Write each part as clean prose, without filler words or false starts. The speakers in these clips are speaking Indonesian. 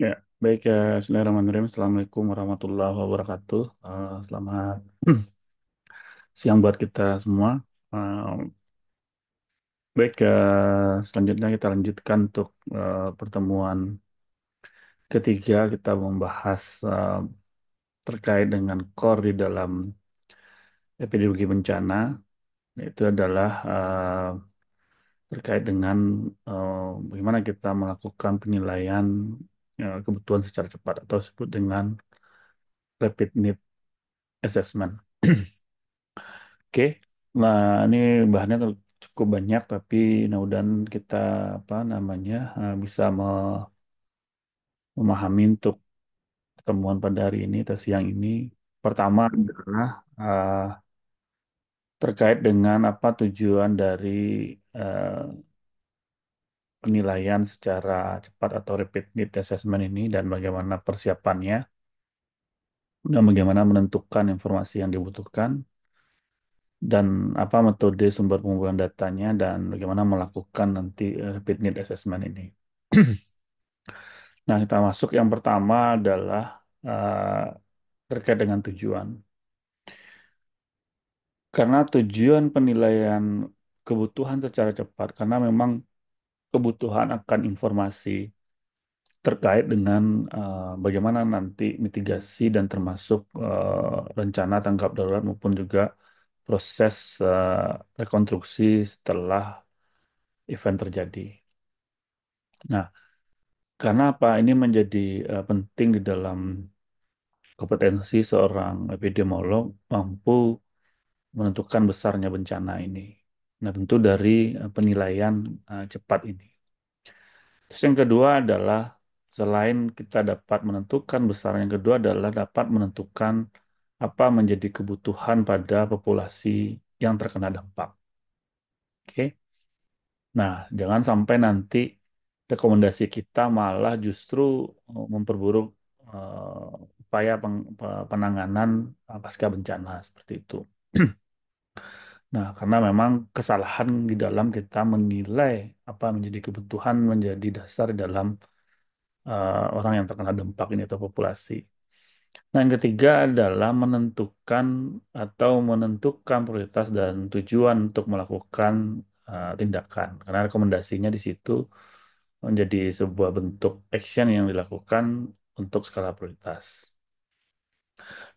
Ya, baik ya. Bismillahirrahmanirrahim. Assalamualaikum warahmatullahi wabarakatuh. Selamat siang buat kita semua. Baik, selanjutnya kita lanjutkan untuk pertemuan ketiga. Kita membahas terkait dengan core di dalam epidemiologi bencana. Yaitu adalah terkait dengan bagaimana kita melakukan penilaian kebutuhan secara cepat atau disebut dengan rapid need assessment. Oke, nah ini bahannya cukup banyak, tapi mudah-mudahan kita apa namanya bisa memahami untuk pertemuan pada hari ini atau siang ini. Pertama adalah eh, terkait dengan apa tujuan dari eh, penilaian secara cepat atau rapid need assessment ini dan bagaimana persiapannya dan bagaimana menentukan informasi yang dibutuhkan dan apa metode sumber pengumpulan datanya dan bagaimana melakukan nanti rapid need assessment ini. Nah, kita masuk yang pertama adalah terkait dengan tujuan. Karena tujuan penilaian kebutuhan secara cepat, karena memang kebutuhan akan informasi terkait dengan bagaimana nanti mitigasi dan termasuk rencana tanggap darurat maupun juga proses rekonstruksi setelah event terjadi. Nah, karena apa? Ini menjadi penting di dalam kompetensi seorang epidemiolog mampu menentukan besarnya bencana ini. Nah, tentu dari penilaian cepat ini. Terus yang kedua adalah selain kita dapat menentukan besar, yang kedua adalah dapat menentukan apa menjadi kebutuhan pada populasi yang terkena dampak. Oke. Nah, jangan sampai nanti rekomendasi kita malah justru memperburuk upaya penanganan pasca bencana seperti itu. Nah, karena memang kesalahan di dalam kita menilai apa menjadi kebutuhan menjadi dasar di dalam orang yang terkena dampak ini atau populasi. Nah, yang ketiga adalah menentukan prioritas dan tujuan untuk melakukan tindakan. Karena rekomendasinya di situ menjadi sebuah bentuk action yang dilakukan untuk skala prioritas.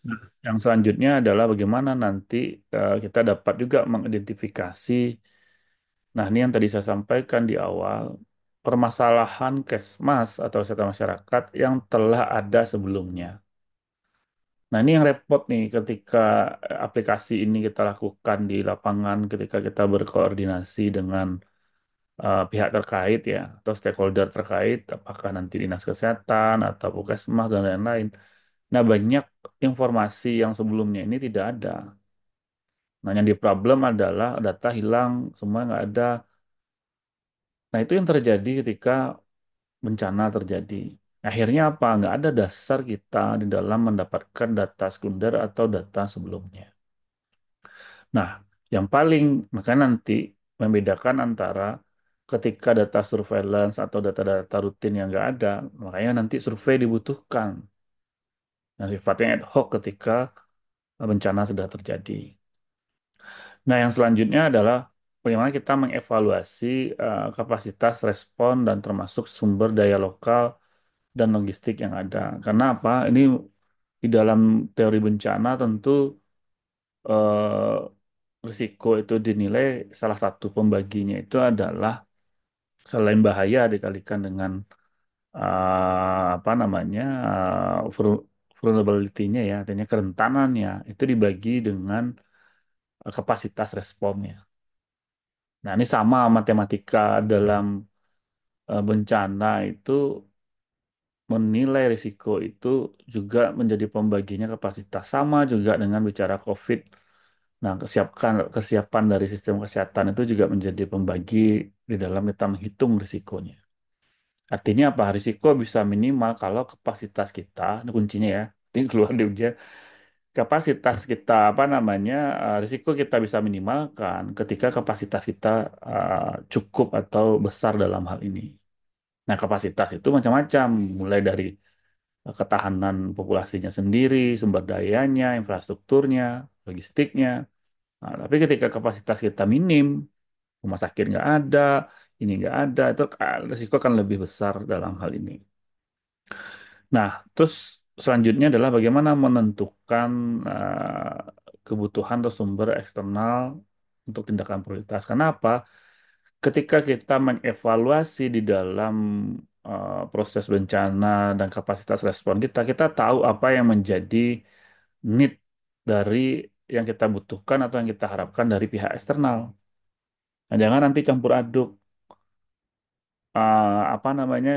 Nah, yang selanjutnya adalah bagaimana nanti kita dapat juga mengidentifikasi. Nah, ini yang tadi saya sampaikan di awal, permasalahan Kesmas atau kesehatan masyarakat yang telah ada sebelumnya. Nah, ini yang repot nih ketika aplikasi ini kita lakukan di lapangan, ketika kita berkoordinasi dengan pihak terkait ya, atau stakeholder terkait, apakah nanti dinas kesehatan atau puskesmas dan lain-lain. Nah, banyak informasi yang sebelumnya ini tidak ada. Nah, yang di problem adalah data hilang, semua nggak ada. Nah, itu yang terjadi ketika bencana terjadi. Akhirnya apa? Nggak ada dasar kita di dalam mendapatkan data sekunder atau data sebelumnya. Nah, yang paling maka nanti membedakan antara ketika data surveillance atau data-data rutin yang nggak ada, makanya nanti survei dibutuhkan. Yang sifatnya ad hoc ketika bencana sudah terjadi. Nah, yang selanjutnya adalah bagaimana kita mengevaluasi kapasitas respon dan termasuk sumber daya lokal dan logistik yang ada. Karena apa? Ini di dalam teori bencana tentu risiko itu dinilai salah satu pembaginya itu adalah selain bahaya dikalikan dengan apa namanya vulnerability-nya ya, artinya kerentanannya itu dibagi dengan kapasitas responnya. Nah, ini sama matematika dalam bencana itu menilai risiko itu juga menjadi pembaginya kapasitas sama juga dengan bicara COVID. Nah, kesiapan dari sistem kesehatan itu juga menjadi pembagi di dalam kita menghitung risikonya. Artinya apa? Risiko bisa minimal kalau kapasitas kita, ini kuncinya ya, ini keluar di ujian, kapasitas kita apa namanya, risiko kita bisa minimalkan ketika kapasitas kita cukup atau besar dalam hal ini. Nah, kapasitas itu macam-macam, mulai dari ketahanan populasinya sendiri, sumber dayanya, infrastrukturnya, logistiknya. Nah, tapi ketika kapasitas kita minim, rumah sakit nggak ada, ini nggak ada, itu risiko akan lebih besar dalam hal ini. Nah, terus selanjutnya adalah bagaimana menentukan kebutuhan atau sumber eksternal untuk tindakan prioritas. Kenapa? Ketika kita mengevaluasi di dalam proses bencana dan kapasitas respon kita, kita tahu apa yang menjadi need dari yang kita butuhkan atau yang kita harapkan dari pihak eksternal. Nah, jangan nanti campur aduk apa namanya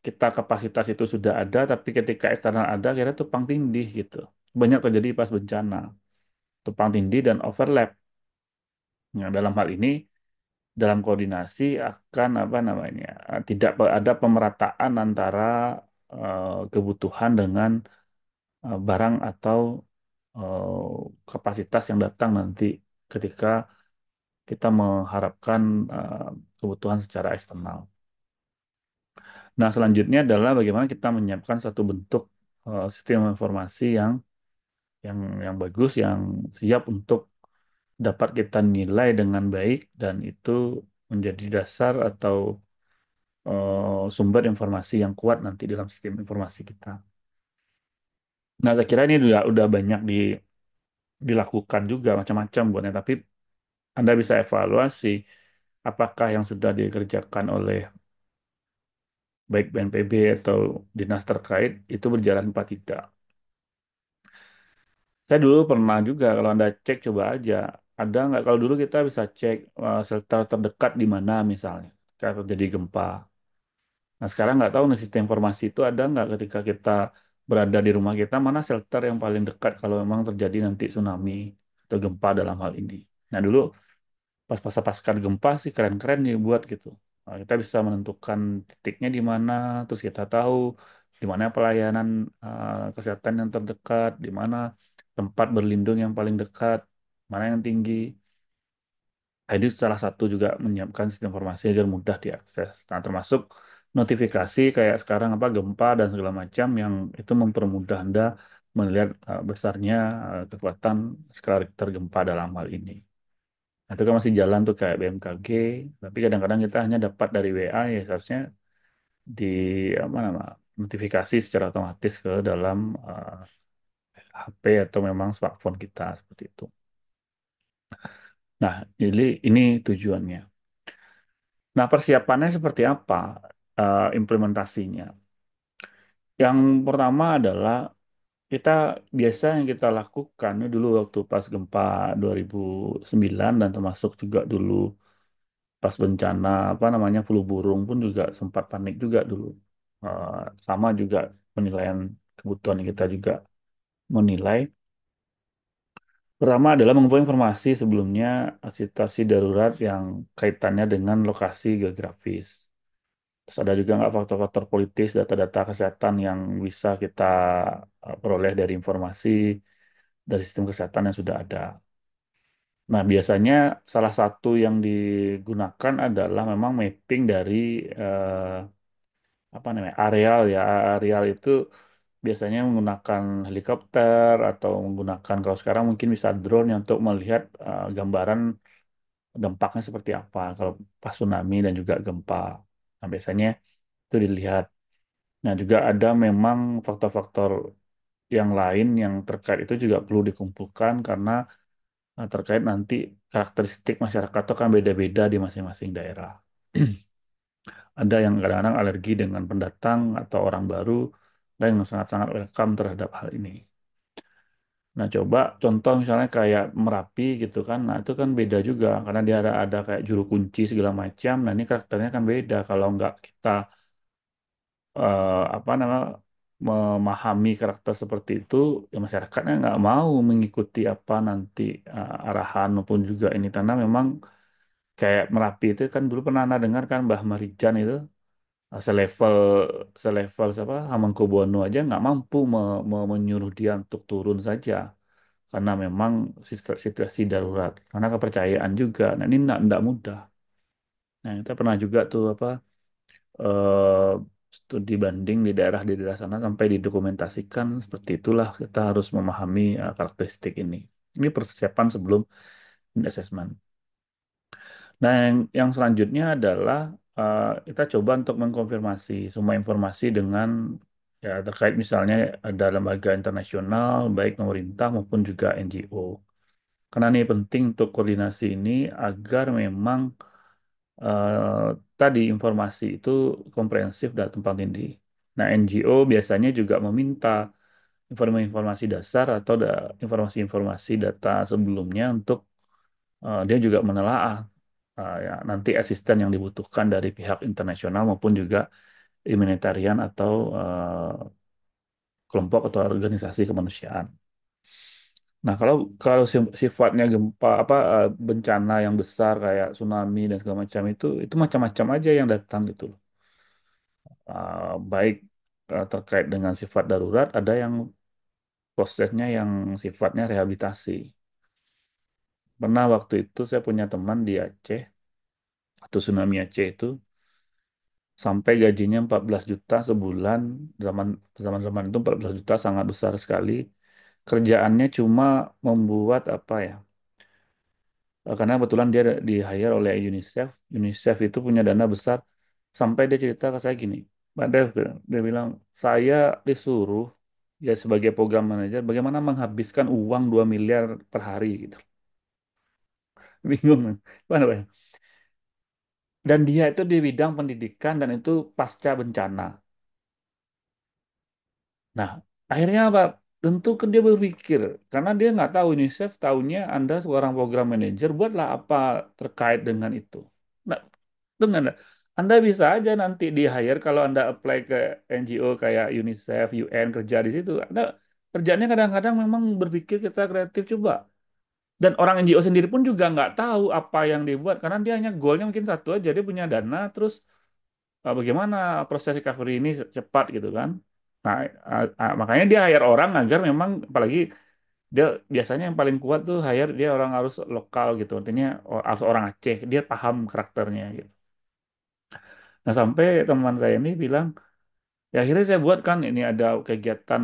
kita kapasitas itu sudah ada, tapi ketika eksternal ada, kira tumpang tindih gitu. Banyak terjadi pas bencana, tumpang tindih dan overlap. Nah, dalam hal ini, dalam koordinasi akan apa namanya tidak ada pemerataan antara kebutuhan dengan barang atau kapasitas yang datang nanti ketika kita mengharapkan kebutuhan secara eksternal. Nah, selanjutnya adalah bagaimana kita menyiapkan satu bentuk sistem informasi yang yang bagus, yang siap untuk dapat kita nilai dengan baik dan itu menjadi dasar atau sumber informasi yang kuat nanti dalam sistem informasi kita. Nah, saya kira ini udah banyak dilakukan juga macam-macam buatnya, tapi Anda bisa evaluasi apakah yang sudah dikerjakan oleh baik BNPB atau dinas terkait itu berjalan apa tidak. Saya dulu pernah juga, kalau Anda cek coba aja, ada nggak, kalau dulu kita bisa cek shelter terdekat di mana misalnya, kalau terjadi gempa. Nah, sekarang nggak tahu nih sistem informasi itu ada nggak ketika kita berada di rumah kita, mana shelter yang paling dekat kalau memang terjadi nanti tsunami atau gempa dalam hal ini. Nah, dulu pas pasca gempa sih keren-keren nih buat gitu. Nah, kita bisa menentukan titiknya di mana, terus kita tahu di mana pelayanan kesehatan yang terdekat, di mana tempat berlindung yang paling dekat, mana yang tinggi. Jadi salah satu juga menyiapkan sistem informasi agar mudah diakses. Nah, termasuk notifikasi kayak sekarang apa gempa dan segala macam yang itu mempermudah Anda melihat besarnya kekuatan skala Richter gempa dalam hal ini. Nah, itu kan masih jalan tuh kayak BMKG, tapi kadang-kadang kita hanya dapat dari WA ya seharusnya di apa nama notifikasi secara otomatis ke dalam HP atau memang smartphone kita seperti itu. Nah, jadi ini tujuannya. Nah, persiapannya seperti apa implementasinya? Yang pertama adalah kita biasa yang kita lakukan ini dulu waktu pas gempa 2009 dan termasuk juga dulu pas bencana apa namanya flu burung pun juga sempat panik juga dulu. Eh, Sama juga penilaian kebutuhan kita juga menilai. Pertama adalah mengumpulkan informasi sebelumnya situasi darurat yang kaitannya dengan lokasi geografis. Terus ada juga nggak faktor-faktor politis, data-data kesehatan yang bisa kita peroleh dari informasi dari sistem kesehatan yang sudah ada. Nah, biasanya salah satu yang digunakan adalah memang mapping dari apa namanya areal ya. Areal itu biasanya menggunakan helikopter atau menggunakan kalau sekarang mungkin bisa drone yang untuk melihat gambaran dampaknya seperti apa kalau pas tsunami dan juga gempa. Nah, biasanya itu dilihat. Nah, juga ada memang faktor-faktor yang lain yang terkait itu juga perlu dikumpulkan karena terkait nanti karakteristik masyarakat itu kan beda-beda di masing-masing daerah. Ada yang kadang-kadang alergi dengan pendatang atau orang baru, ada yang sangat-sangat welcome terhadap hal ini. Nah, coba contoh misalnya kayak Merapi gitu kan, nah itu kan beda juga karena dia ada kayak juru kunci segala macam. Nah, ini karakternya kan beda kalau nggak kita apa nama memahami karakter seperti itu, ya masyarakatnya nggak mau mengikuti apa nanti arahan maupun juga ini karena memang kayak Merapi itu kan dulu pernah Anda dengar kan Mbah Marijan itu selevel selevel siapa Hamengkubuwono aja nggak mampu menyuruh dia untuk turun saja karena memang situasi darurat karena kepercayaan juga. Nah ini nggak mudah. Nah kita pernah juga tuh apa studi banding di daerah sana sampai didokumentasikan. Seperti itulah kita harus memahami karakteristik ini. Ini persiapan sebelum assessment. Nah, yang selanjutnya adalah kita coba untuk mengkonfirmasi semua informasi dengan ya terkait misalnya ada lembaga internasional, baik pemerintah maupun juga NGO. Karena ini penting untuk koordinasi ini agar memang tadi informasi itu komprehensif dan tumpang tindih. Nah, NGO biasanya juga meminta informasi dasar atau informasi-informasi data sebelumnya untuk dia juga menelaah ya, nanti asisten yang dibutuhkan dari pihak internasional maupun juga humanitarian atau kelompok atau organisasi kemanusiaan. Nah, kalau kalau sifatnya gempa bencana yang besar kayak tsunami dan segala macam itu macam-macam aja yang datang gitu loh. Baik terkait dengan sifat darurat, ada yang prosesnya yang sifatnya rehabilitasi. Pernah waktu itu saya punya teman di Aceh, atau tsunami Aceh itu, sampai gajinya 14 juta sebulan. Zaman zaman-zaman itu 14 juta sangat besar sekali. Kerjaannya cuma membuat apa ya? Karena kebetulan dia di hire oleh UNICEF. UNICEF itu punya dana besar. Sampai dia cerita ke saya gini, Pak Dev, dia bilang, saya disuruh ya sebagai program manajer bagaimana menghabiskan uang 2 miliar per hari gitu. Bingung kan? Mana, Pak? Dan dia itu di bidang pendidikan dan itu pasca bencana. Nah, akhirnya apa? Tentu kan dia berpikir, karena dia nggak tahu UNICEF tahunya Anda seorang program manajer, buatlah apa terkait dengan itu. Nah, dengan Anda bisa aja nanti di hire kalau Anda apply ke NGO kayak UNICEF, UN kerja di situ. Anda kerjanya kadang-kadang memang berpikir kita kreatif coba. Dan orang NGO sendiri pun juga nggak tahu apa yang dibuat karena dia hanya goalnya mungkin satu aja, dia punya dana terus bagaimana proses recovery ini cepat gitu kan. Nah, makanya dia hire orang agar memang apalagi dia biasanya yang paling kuat tuh hire dia orang harus lokal gitu. Artinya harus orang Aceh, dia paham karakternya gitu. Nah, sampai teman saya ini bilang, ya akhirnya saya buat kan ini ada kegiatan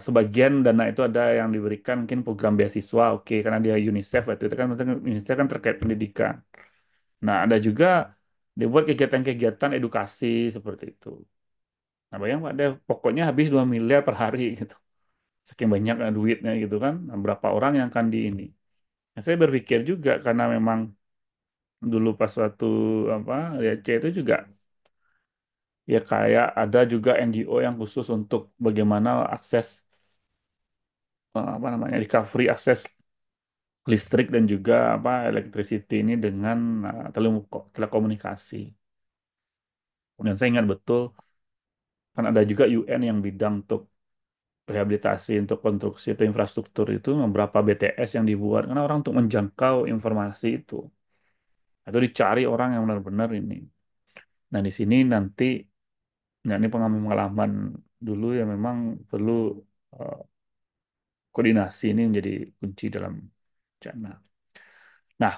sebagian dana itu ada yang diberikan mungkin program beasiswa, oke karena dia UNICEF waktu itu kan UNICEF kan terkait pendidikan. Nah, ada juga dibuat kegiatan-kegiatan edukasi seperti itu. Nah, bayang Pak Dev, pokoknya habis 2 miliar per hari gitu. Saking banyak duitnya gitu kan. Nah, berapa orang yang akan di ini. Nah, saya berpikir juga karena memang dulu pas waktu apa ya C itu juga ya kayak ada juga NGO yang khusus untuk bagaimana akses apa namanya recovery akses listrik dan juga apa electricity ini dengan telekomunikasi. Dan saya ingat betul kan ada juga UN yang bidang untuk rehabilitasi untuk konstruksi atau infrastruktur itu beberapa BTS yang dibuat karena orang untuk menjangkau informasi itu atau dicari orang yang benar-benar ini. Nah di sini nanti nah ini pengalaman dulu ya memang perlu eh, koordinasi ini menjadi kunci dalam bencana. Nah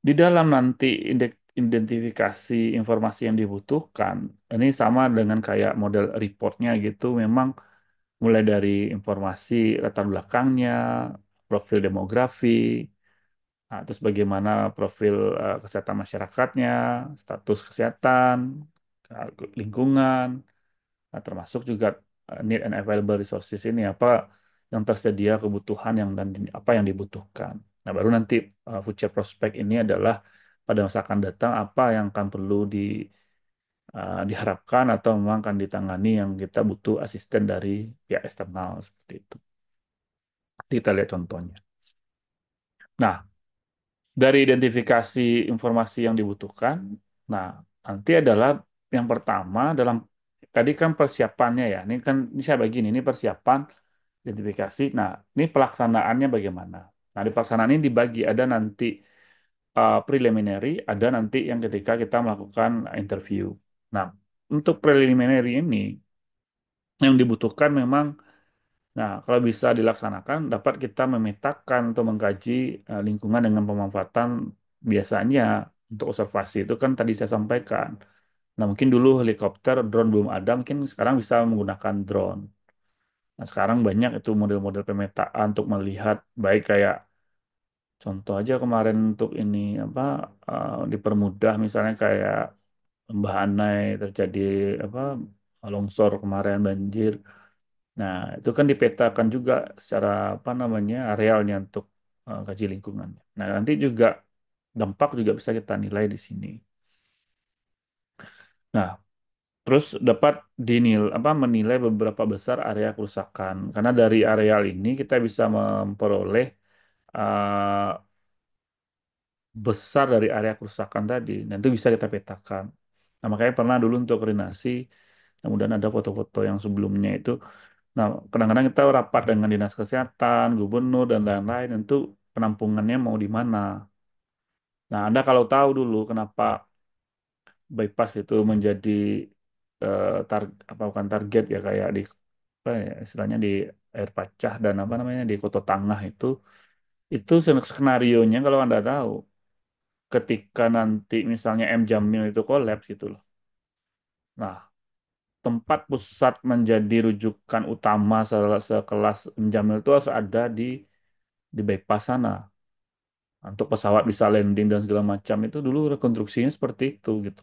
di dalam nanti identifikasi informasi yang dibutuhkan ini sama dengan kayak model reportnya gitu memang mulai dari informasi latar belakangnya, profil demografi, nah, terus bagaimana profil kesehatan masyarakatnya, status kesehatan, uh, lingkungan, nah, termasuk juga need and available resources ini apa yang tersedia, kebutuhan yang dan apa yang dibutuhkan. Nah, baru nanti future prospect ini adalah pada masa akan datang apa yang akan perlu diharapkan atau memang akan ditangani yang kita butuh asisten dari pihak eksternal seperti itu. Kita lihat contohnya. Nah, dari identifikasi informasi yang dibutuhkan, nah nanti adalah yang pertama dalam tadi kan persiapannya ya. Ini saya bagi ini persiapan identifikasi. Nah, ini pelaksanaannya bagaimana? Nah, di pelaksanaan ini dibagi ada nanti preliminary, ada nanti yang ketika kita melakukan interview. Nah, untuk preliminary ini yang dibutuhkan memang nah, kalau bisa dilaksanakan, dapat kita memetakan atau mengkaji lingkungan dengan pemanfaatan biasanya untuk observasi itu kan tadi saya sampaikan. Nah, mungkin dulu helikopter, drone belum ada, mungkin sekarang bisa menggunakan drone. Nah, sekarang banyak itu model-model pemetaan untuk melihat, baik kayak contoh aja kemarin untuk ini apa dipermudah misalnya kayak Lembah Anai terjadi apa longsor kemarin banjir. Nah, itu kan dipetakan juga secara apa namanya arealnya untuk kaji lingkungan. Nah, nanti juga dampak juga bisa kita nilai di sini. Nah, terus dapat menilai beberapa besar area kerusakan. Karena dari areal ini kita bisa memperoleh uh, besar dari area kerusakan tadi. Dan itu bisa kita petakan. Nah, makanya pernah dulu untuk koordinasi, kemudian ada foto-foto yang sebelumnya itu. Nah, kadang-kadang kita rapat dengan dinas kesehatan, gubernur, dan lain-lain. Untuk penampungannya mau di mana. Nah, Anda kalau tahu dulu kenapa bypass itu menjadi apa bukan target ya kayak di apa ya, istilahnya di air pacah dan apa namanya di Kota Tangah itu skenario-nya kalau Anda tahu ketika nanti misalnya M Jamil itu kolaps gitu loh. Nah, tempat pusat menjadi rujukan utama sekelas M Jamil itu harus ada di bypass sana. Untuk pesawat bisa landing dan segala macam itu dulu rekonstruksinya seperti itu gitu.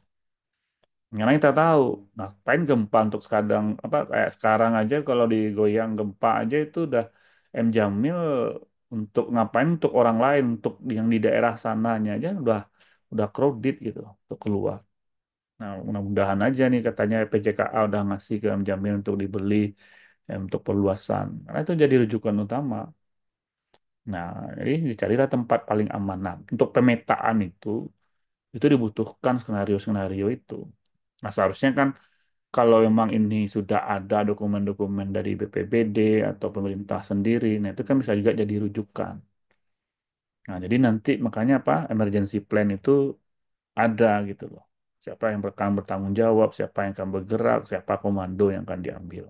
Karena kita tahu, ngapain gempa untuk sekarang apa kayak sekarang aja kalau digoyang gempa aja itu udah M Jamil untuk ngapain untuk orang lain untuk yang di daerah sananya aja udah crowded gitu untuk keluar. Nah, mudah-mudahan aja nih katanya PJKA udah ngasih ke M Jamil untuk dibeli untuk perluasan. Karena itu jadi rujukan utama. Nah, jadi dicarilah tempat paling aman. Nah, untuk pemetaan itu dibutuhkan skenario-skenario itu. Nah, seharusnya kan kalau memang ini sudah ada dokumen-dokumen dari BPBD atau pemerintah sendiri, nah itu kan bisa juga jadi rujukan. Nah, jadi nanti makanya apa? Emergency plan itu ada gitu loh. Siapa yang akan bertanggung jawab, siapa yang akan bergerak, siapa komando yang akan diambil.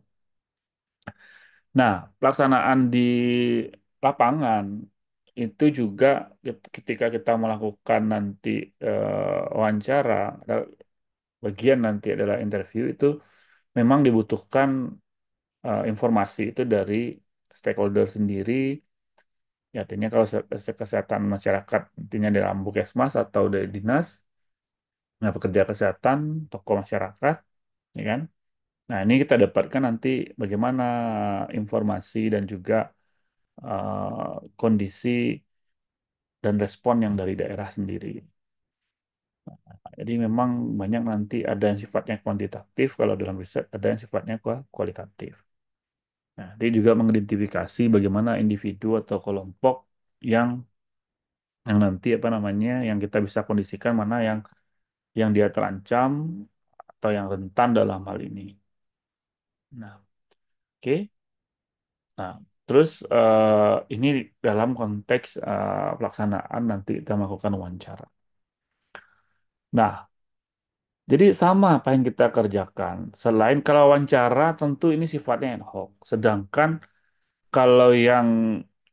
Nah, pelaksanaan di lapangan itu juga ketika kita melakukan nanti wawancara, ada bagian nanti adalah interview itu memang dibutuhkan informasi itu dari stakeholder sendiri, ya artinya kalau kesehatan masyarakat, artinya dari Ambukesmas atau dari dinas, nah pekerja kesehatan, tokoh masyarakat, ya kan? Nah ini kita dapatkan nanti bagaimana informasi dan juga kondisi dan respon yang dari daerah sendiri. Jadi memang banyak nanti ada yang sifatnya kuantitatif kalau dalam riset, ada yang sifatnya kualitatif. Nah, dia juga mengidentifikasi bagaimana individu atau kelompok yang yang nanti apa namanya yang kita bisa kondisikan mana yang dia terancam atau yang rentan dalam hal ini. Nah, oke. Nah, terus ini dalam konteks pelaksanaan nanti kita melakukan wawancara. Nah, jadi sama apa yang kita kerjakan. Selain kalau wawancara tentu ini sifatnya ad hoc. Sedangkan kalau yang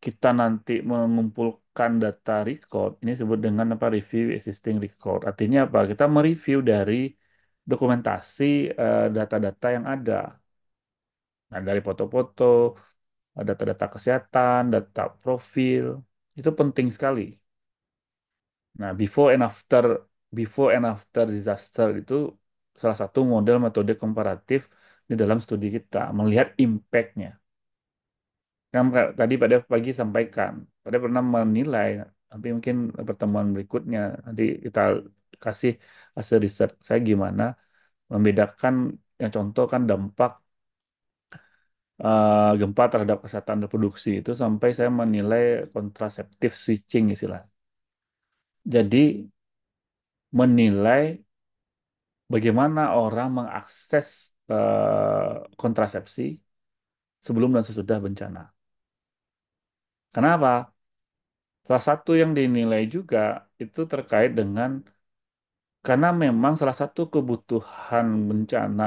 kita nanti mengumpulkan data record, ini disebut dengan apa review existing record. Artinya apa? Kita mereview dari dokumentasi data-data yang ada. Nah, dari foto-foto, data-data kesehatan, data profil, itu penting sekali. Nah, before and after disaster itu salah satu model metode komparatif di dalam studi kita, melihat impact-nya. Yang tadi pada pagi sampaikan, pada pernah menilai, tapi mungkin pertemuan berikutnya nanti kita kasih hasil riset saya gimana membedakan yang contoh kan dampak gempa terhadap kesehatan reproduksi itu sampai saya menilai kontraseptif switching istilah. Jadi menilai bagaimana orang mengakses kontrasepsi sebelum dan sesudah bencana. Kenapa? Salah satu yang dinilai juga itu terkait dengan karena memang salah satu kebutuhan bencana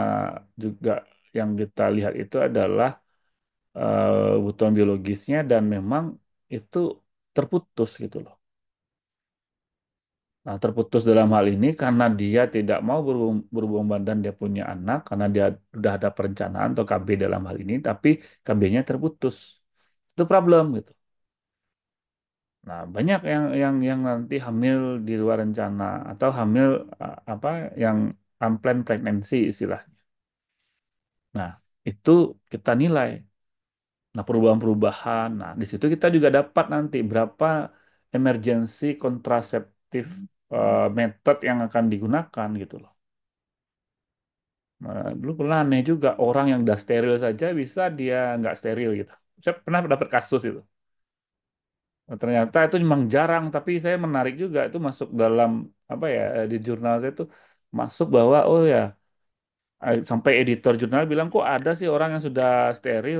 juga yang kita lihat itu adalah kebutuhan biologisnya dan memang itu terputus gitu loh. Nah, terputus dalam hal ini karena dia tidak mau berhubung badan, dia punya anak, karena dia udah ada perencanaan atau KB dalam hal ini, tapi KB-nya terputus. Itu problem gitu. Nah, banyak yang nanti hamil di luar rencana atau hamil apa yang unplanned pregnancy istilahnya. Nah, itu kita nilai. Nah, perubahan-perubahan. Nah, di situ kita juga dapat nanti berapa emergency kontraseptif method yang akan digunakan gitu loh. Nah, dulu pernah aneh juga orang yang udah steril saja bisa dia nggak steril gitu. Saya pernah dapat kasus itu. Nah, ternyata itu memang jarang, tapi saya menarik juga itu masuk dalam apa ya di jurnal saya itu masuk bahwa oh ya sampai editor jurnal bilang kok ada sih orang yang sudah steril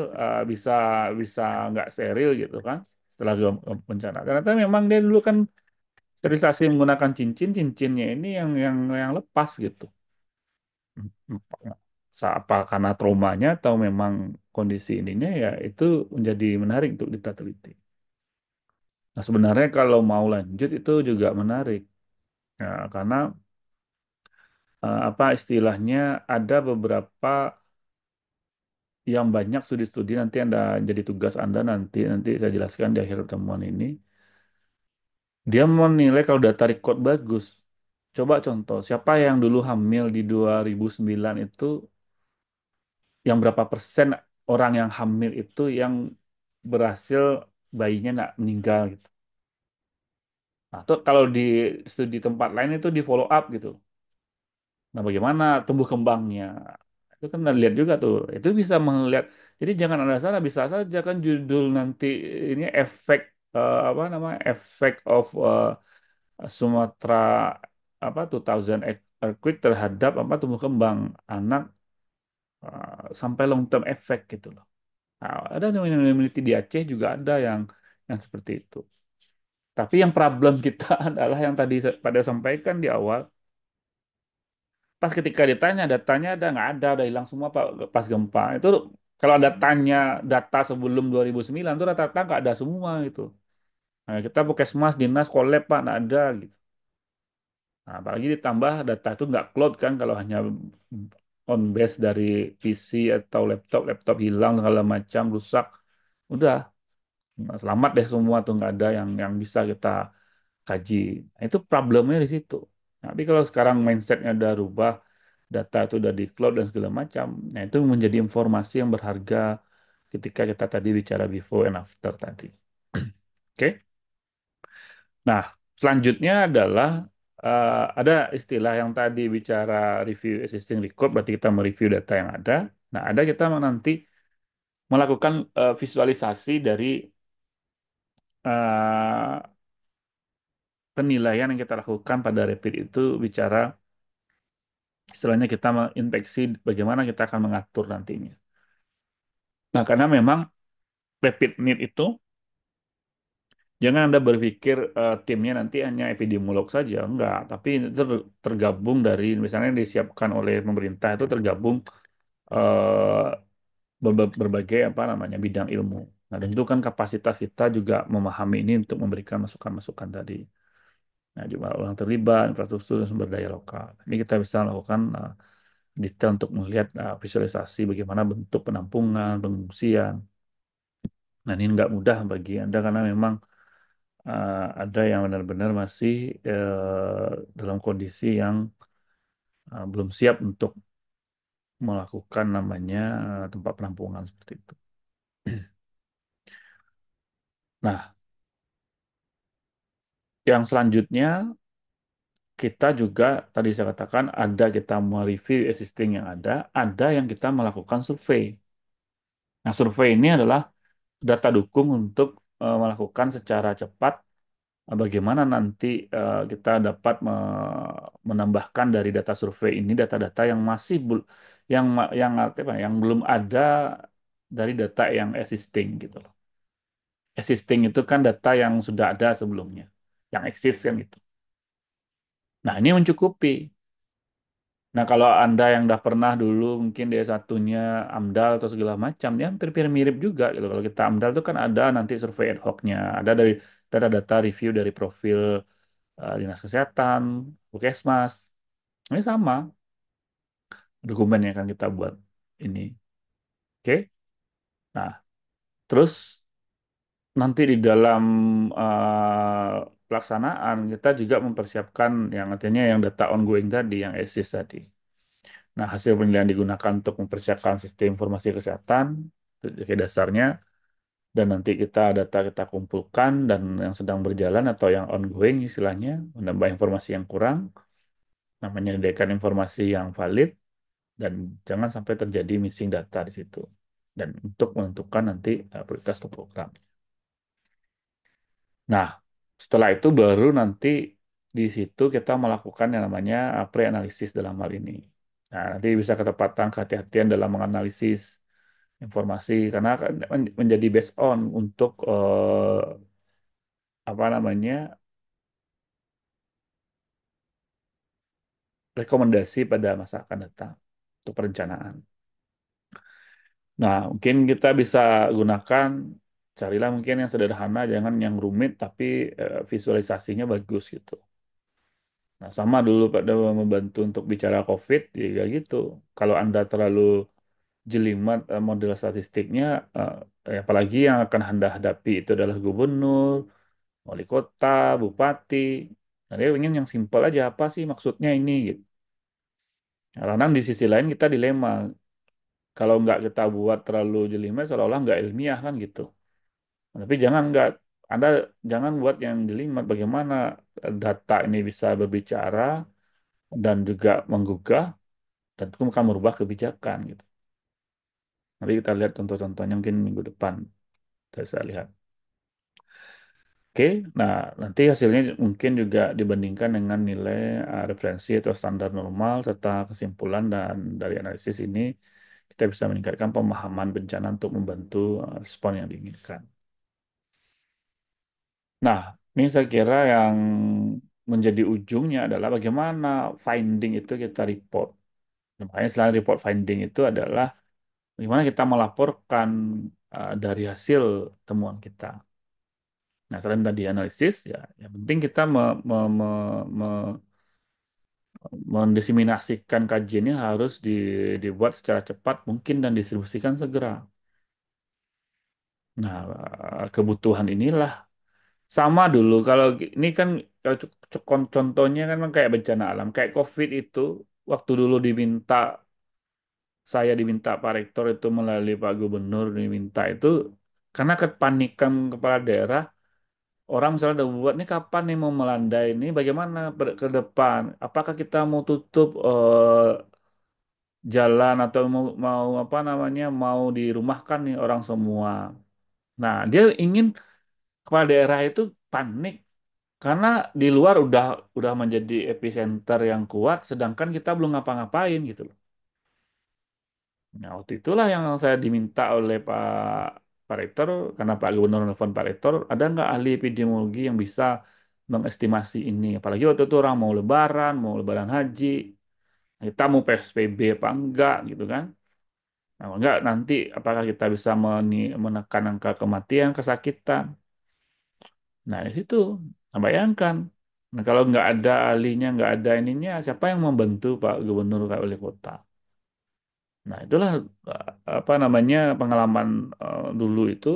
bisa bisa nggak steril gitu kan setelah bencana. Ternyata memang dia dulu kan sterilisasi menggunakan cincin, cincinnya ini yang lepas gitu. Apa karena traumanya atau memang kondisi ininya ya itu menjadi menarik untuk kita teliti. Nah, sebenarnya kalau mau lanjut itu juga menarik. Ya, karena apa istilahnya ada beberapa yang banyak studi-studi nanti Anda jadi tugas Anda nanti saya jelaskan di akhir pertemuan ini. Dia menilai kalau data record bagus. Coba contoh, siapa yang dulu hamil di 2009 itu yang berapa persen orang yang hamil itu yang berhasil bayinya nggak meninggal gitu. Nah, tuh kalau di studi tempat lain itu di follow up gitu. Nah, bagaimana tumbuh kembangnya? Itu kan lihat juga tuh. Itu bisa melihat. Jadi jangan ada salah, bisa saja kan judul nanti ini efek apa namanya? Efek of Sumatra apa 2000 earthquake terhadap apa tumbuh kembang anak sampai long term effect gitu loh. Nah, ada yang peneliti di Aceh juga ada yang seperti itu. Tapi yang problem kita adalah yang tadi pada sampaikan di awal, pas ketika ditanya datanya ada nggak ada, udah hilang semua Pak pas gempa. Itu kalau ada tanya data sebelum 2009 itu rata-rata nggak ada semua gitu. Nah, kita puskesmas, dinas, kolab Pak nggak ada gitu. Nah, apalagi ditambah data itu nggak cloud kan kalau hanya on base dari PC atau laptop hilang segala macam rusak, udah. Nah, selamat deh semua tuh nggak ada yang bisa kita kaji. Nah, itu problemnya di situ. Nah, tapi kalau sekarang mindsetnya udah rubah, data itu udah di cloud dan segala macam, nah itu menjadi informasi yang berharga ketika kita tadi bicara before and after tadi. Oke? Nah, selanjutnya adalah ada istilah yang tadi bicara review existing record, berarti kita mereview data yang ada. Nah, ada kita nanti melakukan visualisasi dari eh, penilaian yang kita lakukan pada rapid itu bicara istilahnya kita menginspeksi bagaimana kita akan mengatur nantinya. Nah, karena memang rapid need itu jangan Anda berpikir timnya nanti hanya epidemiolog saja, enggak, tapi itu tergabung dari misalnya disiapkan oleh pemerintah itu tergabung eh, berbagai apa namanya bidang ilmu. Nah, tentu kan kapasitas kita juga memahami ini untuk memberikan masukan-masukan tadi. Nah, jumlah orang terlibat, infrastruktur dan sumber daya lokal. Ini kita bisa lakukan detail untuk melihat visualisasi bagaimana bentuk penampungan, pengungsian. Nah, ini nggak mudah bagi Anda karena memang ada yang benar-benar masih dalam kondisi yang belum siap untuk melakukan namanya tempat penampungan seperti itu. Nah, yang selanjutnya kita juga tadi saya katakan ada kita mereview existing yang ada yang kita melakukan survei. Nah, survei ini adalah data dukung untuk melakukan secara cepat bagaimana nanti kita dapat menambahkan dari data survei ini data-data yang masih yang apa ya, yang belum ada dari data yang existing gitu loh. Existing itu kan data yang sudah ada sebelumnya, yang eksis kan gitu. Nah, ini mencukupi. Nah, kalau Anda yang udah pernah dulu mungkin dia satunya AMDAL atau segala macam, ya hampir mirip juga gitu. Kalau kita AMDAL itu kan ada nanti survei ad hoc-nya, ada dari data-data review dari profil dinas kesehatan, puskesmas. Ini sama dokumen yang akan kita buat ini. Oke. Nah, terus nanti di dalam pelaksanaan kita juga mempersiapkan yang artinya yang data ongoing tadi, yang ESIS tadi. Nah, hasil penilaian digunakan untuk mempersiapkan sistem informasi kesehatan, itu sebagai dasarnya, dan nanti data kita kumpulkan dan yang sedang berjalan atau yang ongoing istilahnya, menambah informasi yang kurang, namanya menyediakan informasi yang valid, dan jangan sampai terjadi missing data di situ. Dan untuk menentukan nanti prioritas untuk program. Nah, setelah itu baru nanti di situ kita melakukan yang namanya pre-analisis dalam hal ini. Nah, nanti bisa ketepatan, kehati-hatian dalam menganalisis informasi karena akan menjadi based on untuk apa namanya rekomendasi pada masa akan datang untuk perencanaan. Nah, mungkin kita bisa gunakan carilah mungkin yang sederhana, jangan yang rumit tapi visualisasinya bagus gitu. Nah, sama dulu pada membantu untuk bicara COVID, ya gitu. Kalau Anda terlalu jelimet model statistiknya, apalagi yang akan Anda hadapi itu adalah gubernur, wali kota, bupati. Nah, dia ingin yang simpel aja, apa sih maksudnya ini? Gitu. Nah, karena di sisi lain kita dilema. Kalau nggak kita buat terlalu jelimet, seolah-olah nggak ilmiah kan gitu. Nah, tapi jangan nggak, Anda jangan buat yang jelimet. Bagaimana data ini bisa berbicara dan juga menggugah dan itu akan merubah kebijakan gitu. Nanti kita lihat contoh-contohnya mungkin minggu depan kita bisa lihat. Oke, nah nanti hasilnya mungkin juga dibandingkan dengan nilai referensi atau standar normal serta kesimpulan dan dari analisis ini kita bisa meningkatkan pemahaman bencana untuk membantu respon yang diinginkan. Nah, ini saya kira yang menjadi ujungnya adalah bagaimana finding itu kita report. Nah, makanya selain report finding itu adalah bagaimana kita melaporkan dari hasil temuan kita. Nah, selain tadi analisis, ya, yang penting kita mendiseminasikan kajiannya harus dibuat secara cepat mungkin dan distribusikan segera. Nah, kebutuhan inilah sama dulu. Kalau ini kan kalau contohnya kan kayak bencana alam, kayak COVID itu waktu dulu saya diminta Pak Rektor itu melalui Pak Gubernur diminta itu karena kepanikan kepala daerah. Orang misalnya udah buat nih kapan nih mau melandai ini bagaimana ke depan? Apakah kita mau tutup jalan atau mau apa namanya mau dirumahkan nih orang semua? Nah, dia ingin kepala daerah itu panik karena di luar udah menjadi epicenter yang kuat, sedangkan kita belum ngapa-ngapain gitu loh. Nah, waktu itulah yang saya diminta oleh Pak Rektor, karena Pak Gubernur nelfon Pak Rektor, ada nggak ahli epidemiologi yang bisa mengestimasi ini? Apalagi waktu itu orang mau lebaran haji, kita mau PSBB apa enggak gitu kan? Nah, enggak nanti apakah kita bisa menekan angka kematian, kesakitan? Nah, di situ, nah, bayangkan. Nah, kalau nggak ada ahlinya, nggak ada ininya, siapa yang membantu Pak Gubernur, Pak Wali Kota? Nah, itulah apa namanya pengalaman dulu itu.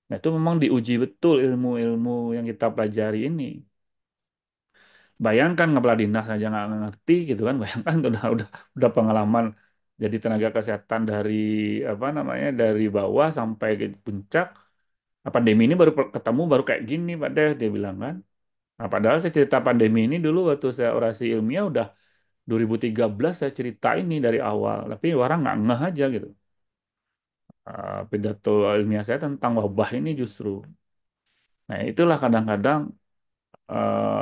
Nah, itu memang diuji betul ilmu-ilmu yang kita pelajari ini. Bayangkan kepala dinas aja nggak ngerti gitu kan. Bayangkan udah pengalaman jadi tenaga kesehatan dari apa namanya dari bawah sampai ke puncak. Nah, pandemi ini baru ketemu baru kayak gini Pak Deh dia bilang kan. Nah, padahal saya cerita pandemi ini dulu waktu saya orasi ilmiah udah 2013 saya cerita ini dari awal, tapi orang nggak ngeh aja gitu. Pidato ilmiah saya tentang wabah ini justru. Nah, itulah kadang-kadang eh,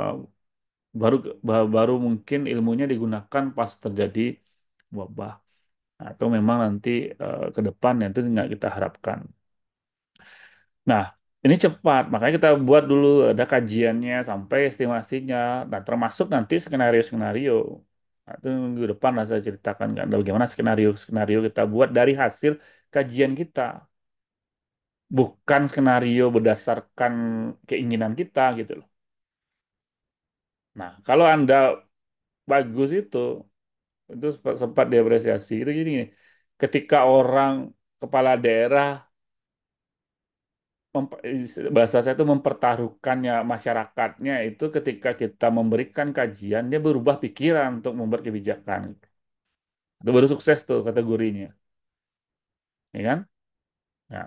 baru mungkin ilmunya digunakan pas terjadi wabah. Nah, atau memang nanti ke depan itu nggak kita harapkan. Nah, ini cepat, makanya kita buat dulu ada kajiannya sampai estimasinya, dan termasuk nanti skenario-skenario. Nah, itu minggu depan lah saya ceritakan kan, bagaimana skenario-skenario kita buat dari hasil kajian kita. Bukan skenario berdasarkan keinginan kita gitu loh. Nah, kalau Anda bagus itu sempat diapresiasi. Itu gini, ketika orang kepala daerah bahasa saya itu mempertaruhkannya masyarakatnya itu ketika kita memberikan kajian dia berubah pikiran untuk membuat kebijakan. Itu baru sukses tuh kategorinya, ya kan? Nah,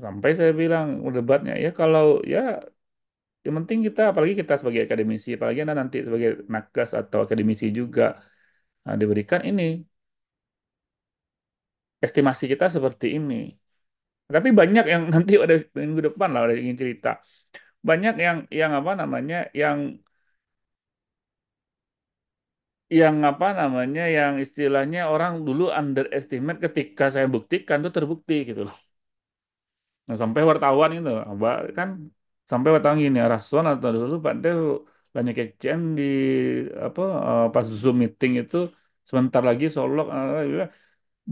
sampai saya bilang debatnya ya kalau ya yang penting kita apalagi kita sebagai akademisi apalagi Anda nanti sebagai nakas atau akademisi juga nah, diberikan ini estimasi kita seperti ini. Tapi banyak yang nanti ada minggu depan lah ada yang ingin cerita. Banyak yang apa namanya yang apa namanya yang istilahnya orang dulu underestimate ketika saya buktikan itu terbukti gitu loh. Nah, sampai wartawan itu kan sampai wartawan gini Raswan atau dulu Pak Dew banyak kecen di apa pas Zoom meeting itu sebentar lagi Solok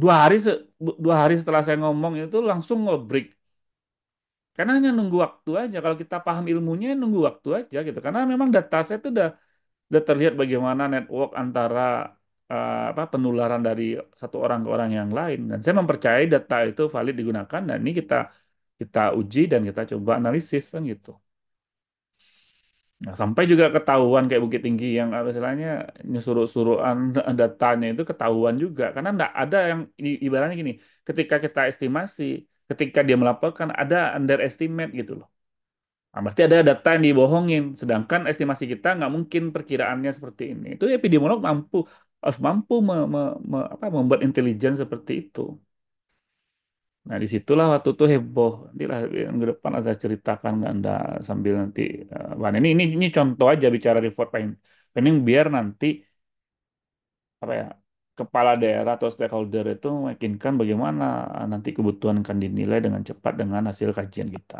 2 hari 2 hari setelah saya ngomong itu langsung nge-break karena hanya nunggu waktu aja kalau kita paham ilmunya nunggu waktu aja gitu karena memang data saya itu udah terlihat bagaimana network antara apa penularan dari satu orang ke orang yang lain dan saya mempercayai data itu valid digunakan dan ini kita kita uji dan kita coba analisis kan gitu. Nah, sampai juga ketahuan kayak Bukit Tinggi yang istilahnya nyuruh-suruhan datanya itu ketahuan juga karena enggak ada yang ibaratnya gini, ketika kita estimasi, ketika dia melaporkan ada underestimate gitu loh. Nah, berarti ada data yang dibohongin, sedangkan estimasi kita nggak mungkin perkiraannya seperti ini. Itu epidemiolog harus mampu apa, membuat intelijen seperti itu. Nah, disitulah waktu itu heboh. Nantilah yang ke depan saya ceritakan nggak Anda sambil nanti. Ini contoh aja bicara report planning biar nanti apa ya kepala daerah atau stakeholder itu meyakinkan bagaimana nanti kebutuhan akan dinilai dengan cepat dengan hasil kajian kita.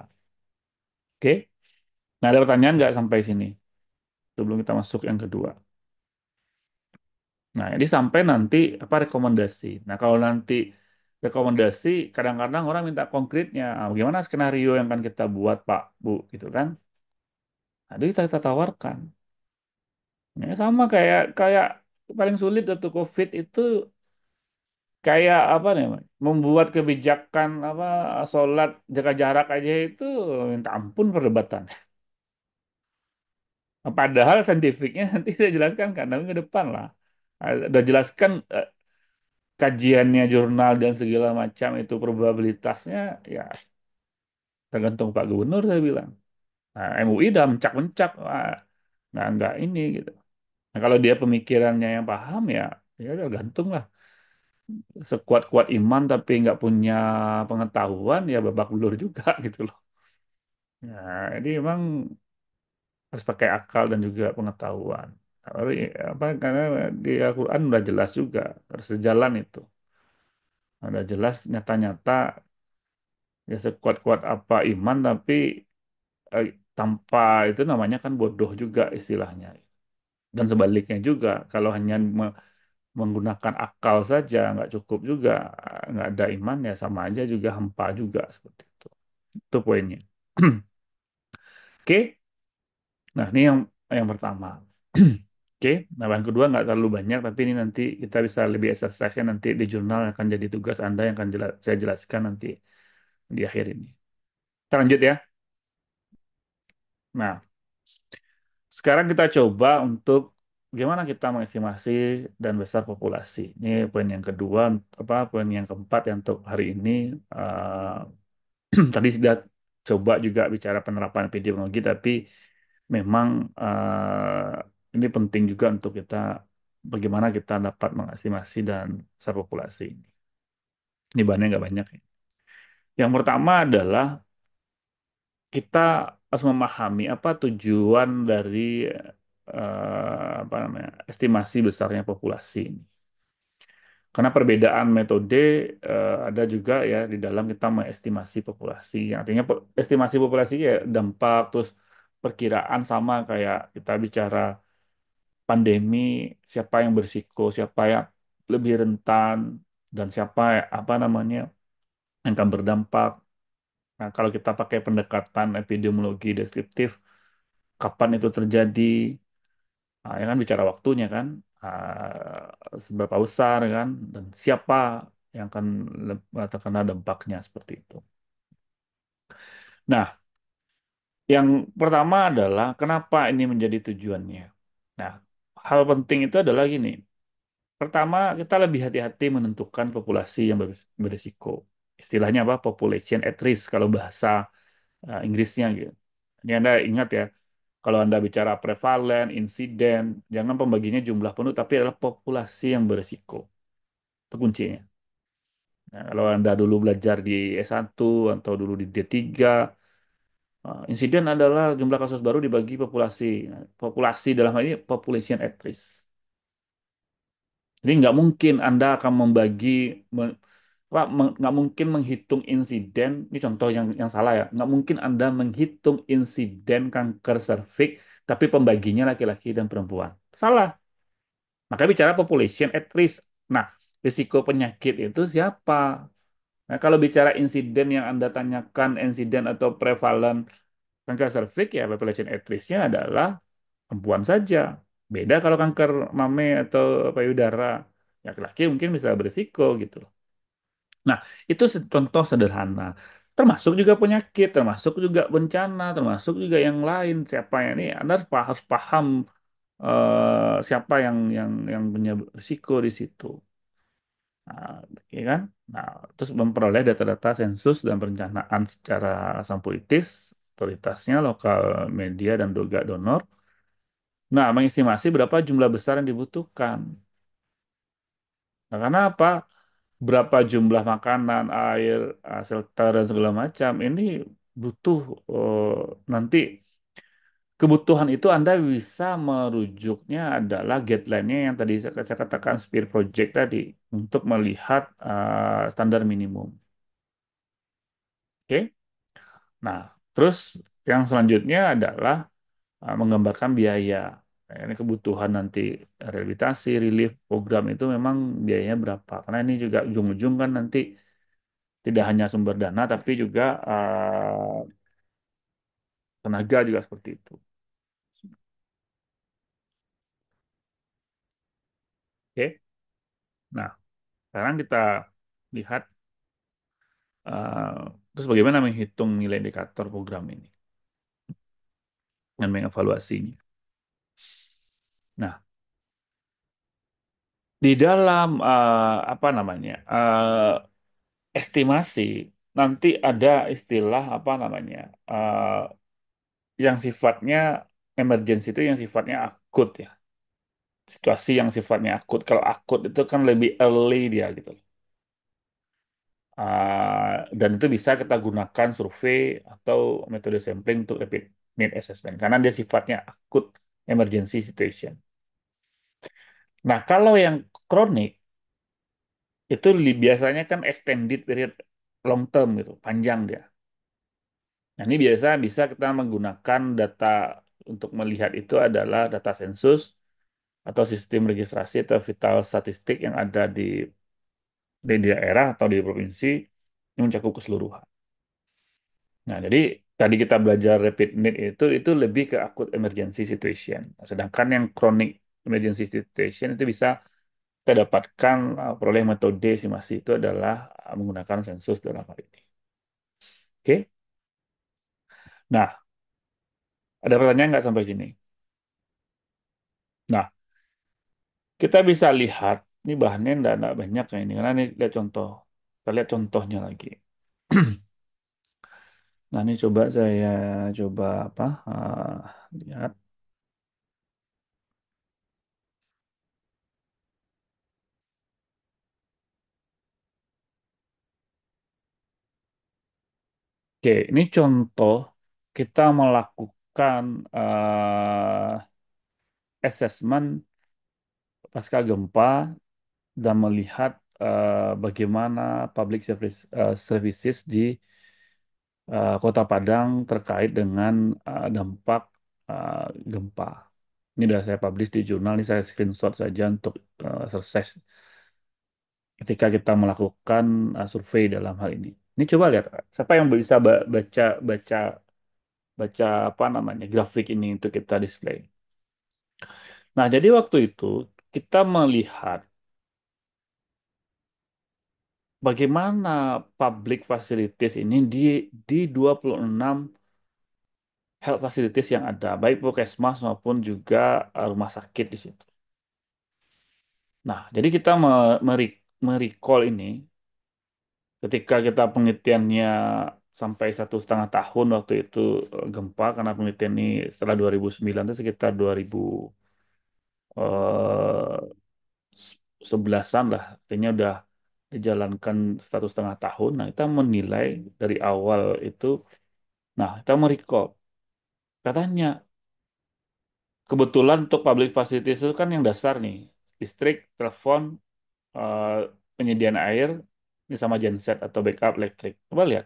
Oke? Nah, ada pertanyaan nggak sampai sini? Sebelum kita masuk yang kedua. Nah, ini sampai nanti apa rekomendasi. Nah, kalau nanti rekomendasi, kadang-kadang orang minta konkretnya. Ah, bagaimana skenario yang akan kita buat, Pak, Bu, gitu kan? Nah, itu kita tawarkan. Ya, sama kayak kayak paling sulit untuk COVID itu kayak apa nih, membuat kebijakan apa sholat jaga jarak aja itu minta ampun perdebatan. Padahal saintifiknya nanti saya jelaskan kan, tapi ke depan lah. Udah jelaskan kajiannya jurnal dan segala macam itu probabilitasnya ya tergantung Pak Gubernur saya bilang. Nah, MUI udah mencak-mencak wah, nggak ini gitu. Nah, kalau dia pemikirannya yang paham ya ya udah gantung lah. Sekuat-kuat iman tapi nggak punya pengetahuan ya babak belur juga gitu loh. Nah, ini memang harus pakai akal dan juga pengetahuan. Tapi, apa karena di Al-Quran udah jelas juga harus sejalan itu. Udah jelas nyata-nyata ya sekuat-kuat apa iman tapi eh, tanpa itu namanya kan bodoh juga istilahnya. Dan sebaliknya juga, kalau hanya menggunakan akal saja nggak cukup juga, nggak ada iman ya sama aja juga hampa juga seperti itu. Itu poinnya. Oke, nah ini yang pertama. Oke, nah yang kedua nggak terlalu banyak, tapi ini nanti kita bisa lebih exercise-nya nanti di jurnal akan jadi tugas Anda yang akan saya jelaskan nanti di akhir ini. Kita lanjut ya. Nah, sekarang kita coba untuk gimana kita mengestimasi dan besar populasi. Ini poin yang kedua, apa poin yang keempat yang untuk hari ini. Tadi sudah coba juga bicara penerapan epidemiologi, tapi memang ini penting juga untuk kita bagaimana kita dapat mengestimasi dan besar populasi ini. Ini bahannya nggak banyak. Yang pertama adalah kita harus memahami apa tujuan dari apa namanya estimasi besarnya populasi ini. Karena perbedaan metode ada juga ya di dalam kita mengestimasi populasi. Artinya estimasi populasi ya dampak terus perkiraan sama kayak kita bicara pandemi, siapa yang berisiko, siapa yang lebih rentan dan siapa apa namanya yang akan berdampak. Nah, kalau kita pakai pendekatan epidemiologi deskriptif, kapan itu terjadi, Ya kan bicara waktunya kan, seberapa besar kan, dan siapa yang akan terkena dampaknya seperti itu. Nah, yang pertama adalah kenapa ini menjadi tujuannya. Nah, hal penting itu adalah gini. Pertama, kita lebih hati-hati menentukan populasi yang berisiko. Istilahnya apa? Population at risk kalau bahasa Inggrisnya gitu. Ini Anda ingat ya, kalau Anda bicara prevalen, insiden, jangan pembaginya jumlah penuh, tapi adalah populasi yang berisiko. Itu kuncinya. Nah, kalau Anda dulu belajar di S1 atau dulu di D3, insiden adalah jumlah kasus baru dibagi populasi. Nah, populasi dalam hal ini population at risk. Jadi nggak mungkin Anda akan membagi, nggak mungkin menghitung insiden. Ini contoh yang salah ya. Nggak mungkin Anda menghitung insiden kanker serviks, tapi pembaginya laki-laki dan perempuan. Salah. Makanya bicara population at risk. Nah, risiko penyakit itu siapa? Nah, kalau bicara insiden yang Anda tanyakan, insiden atau prevalen kanker serviks, ya population at risk-nya adalah perempuan saja. Beda kalau kanker mame atau payudara, laki-laki mungkin bisa berisiko gitu loh. Nah, itu contoh sederhana. Termasuk juga penyakit, termasuk juga bencana, termasuk juga yang lain. Siapa yang ini Anda harus paham siapa yang punya risiko di situ. Nah, ya kan? Nah, terus memperoleh data-data sensus dan perencanaan secara sampuitis, otoritasnya, lokal media dan juga donor. Nah, mengestimasi berapa jumlah besar yang dibutuhkan. Nah, karena apa? Berapa jumlah makanan, air, shelter, dan segala macam, ini butuh nanti kebutuhan itu Anda bisa merujuknya adalah guideline-nya yang tadi saya katakan Spear Project tadi untuk melihat standar minimum. Oke? Nah, terus yang selanjutnya adalah menggambarkan biaya. Nah, ini kebutuhan nanti rehabilitasi, relief program itu memang biayanya berapa. Karena ini juga ujung-ujung kan nanti tidak hanya sumber dana, tapi juga tenaga juga seperti itu. Oke? Nah, sekarang kita lihat terus bagaimana menghitung nilai indikator program ini dan mengevaluasinya. Nah, di dalam apa namanya estimasi nanti ada istilah apa namanya yang sifatnya emergency itu yang sifatnya akut ya. Situasi yang sifatnya akut. Kalau akut itu kan lebih early dia gitu. Dan itu bisa kita gunakan survei atau metode sampling untuk rapid need assessment karena dia sifatnya akut emergency situation. Nah, kalau yang kronik itu biasanya kan extended period long term gitu, panjang dia. Nah, ini biasa bisa kita menggunakan data untuk melihat itu adalah data sensus atau sistem registrasi atau vital statistik yang ada di daerah atau di provinsi yang mencakup keseluruhan. Nah, jadi tadi kita belajar rapid need itu lebih ke akut emergency situation. Sedangkan yang chronic emergency situation itu bisa kita dapatkan peroleh metode estimasi itu adalah menggunakan sensus dalam hal ini. Oke. Nah, ada pertanyaan nggak sampai sini? Nah, kita bisa lihat ini bahannya nggak banyak kayak ini karena ini lihat contoh. Kita lihat contohnya lagi. Nah, ini coba saya coba apa? Lihat. Oke, ini contoh kita melakukan assessment pasca gempa dan melihat bagaimana public services di Kota Padang terkait dengan dampak uh, gempa. Ini sudah saya publish di jurnal, ini saya screenshot saja untuk sukses ketika kita melakukan survei dalam hal ini. Ini coba lihat, siapa yang bisa baca baca baca apa namanya grafik ini untuk kita display. Nah, jadi waktu itu kita melihat bagaimana public facilities ini di 26 health facilities yang ada, baik puskesmas maupun juga rumah sakit di situ. Nah, jadi kita merecall ini ketika kita penelitiannya sampai 1,5 tahun waktu itu gempa, karena penelitian ini setelah 2009 itu sekitar 2011-an lah, artinya udah dijalankan 1,5 tahun. Nah, kita menilai dari awal itu, nah kita merecall. Katanya kebetulan untuk public facilities itu kan yang dasar nih, listrik, telepon, eh, penyediaan air, ini sama genset atau backup elektrik. Coba lihat.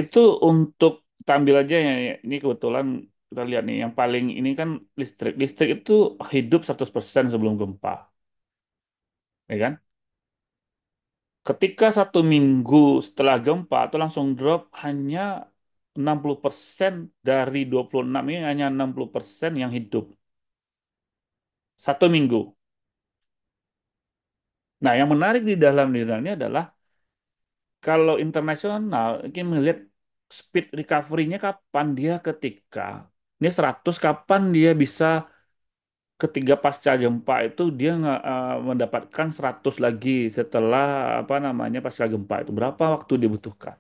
Itu untuk kita ambil aja ya, ini kebetulan kita lihat nih, yang paling ini kan listrik. Listrik itu hidup 100% sebelum gempa, ya kan? Ketika 1 minggu setelah gempa itu langsung drop hanya 60% dari 26 ini, hanya 60% yang hidup. 1 minggu. Nah, yang menarik di dalamnya adalah kalau internasional ini melihat speed recovery-nya kapan dia ketika ini 100, kapan dia bisa ketiga pasca gempa itu dia nggak mendapatkan 100 lagi setelah apa namanya pasca gempa itu berapa waktu dibutuhkan.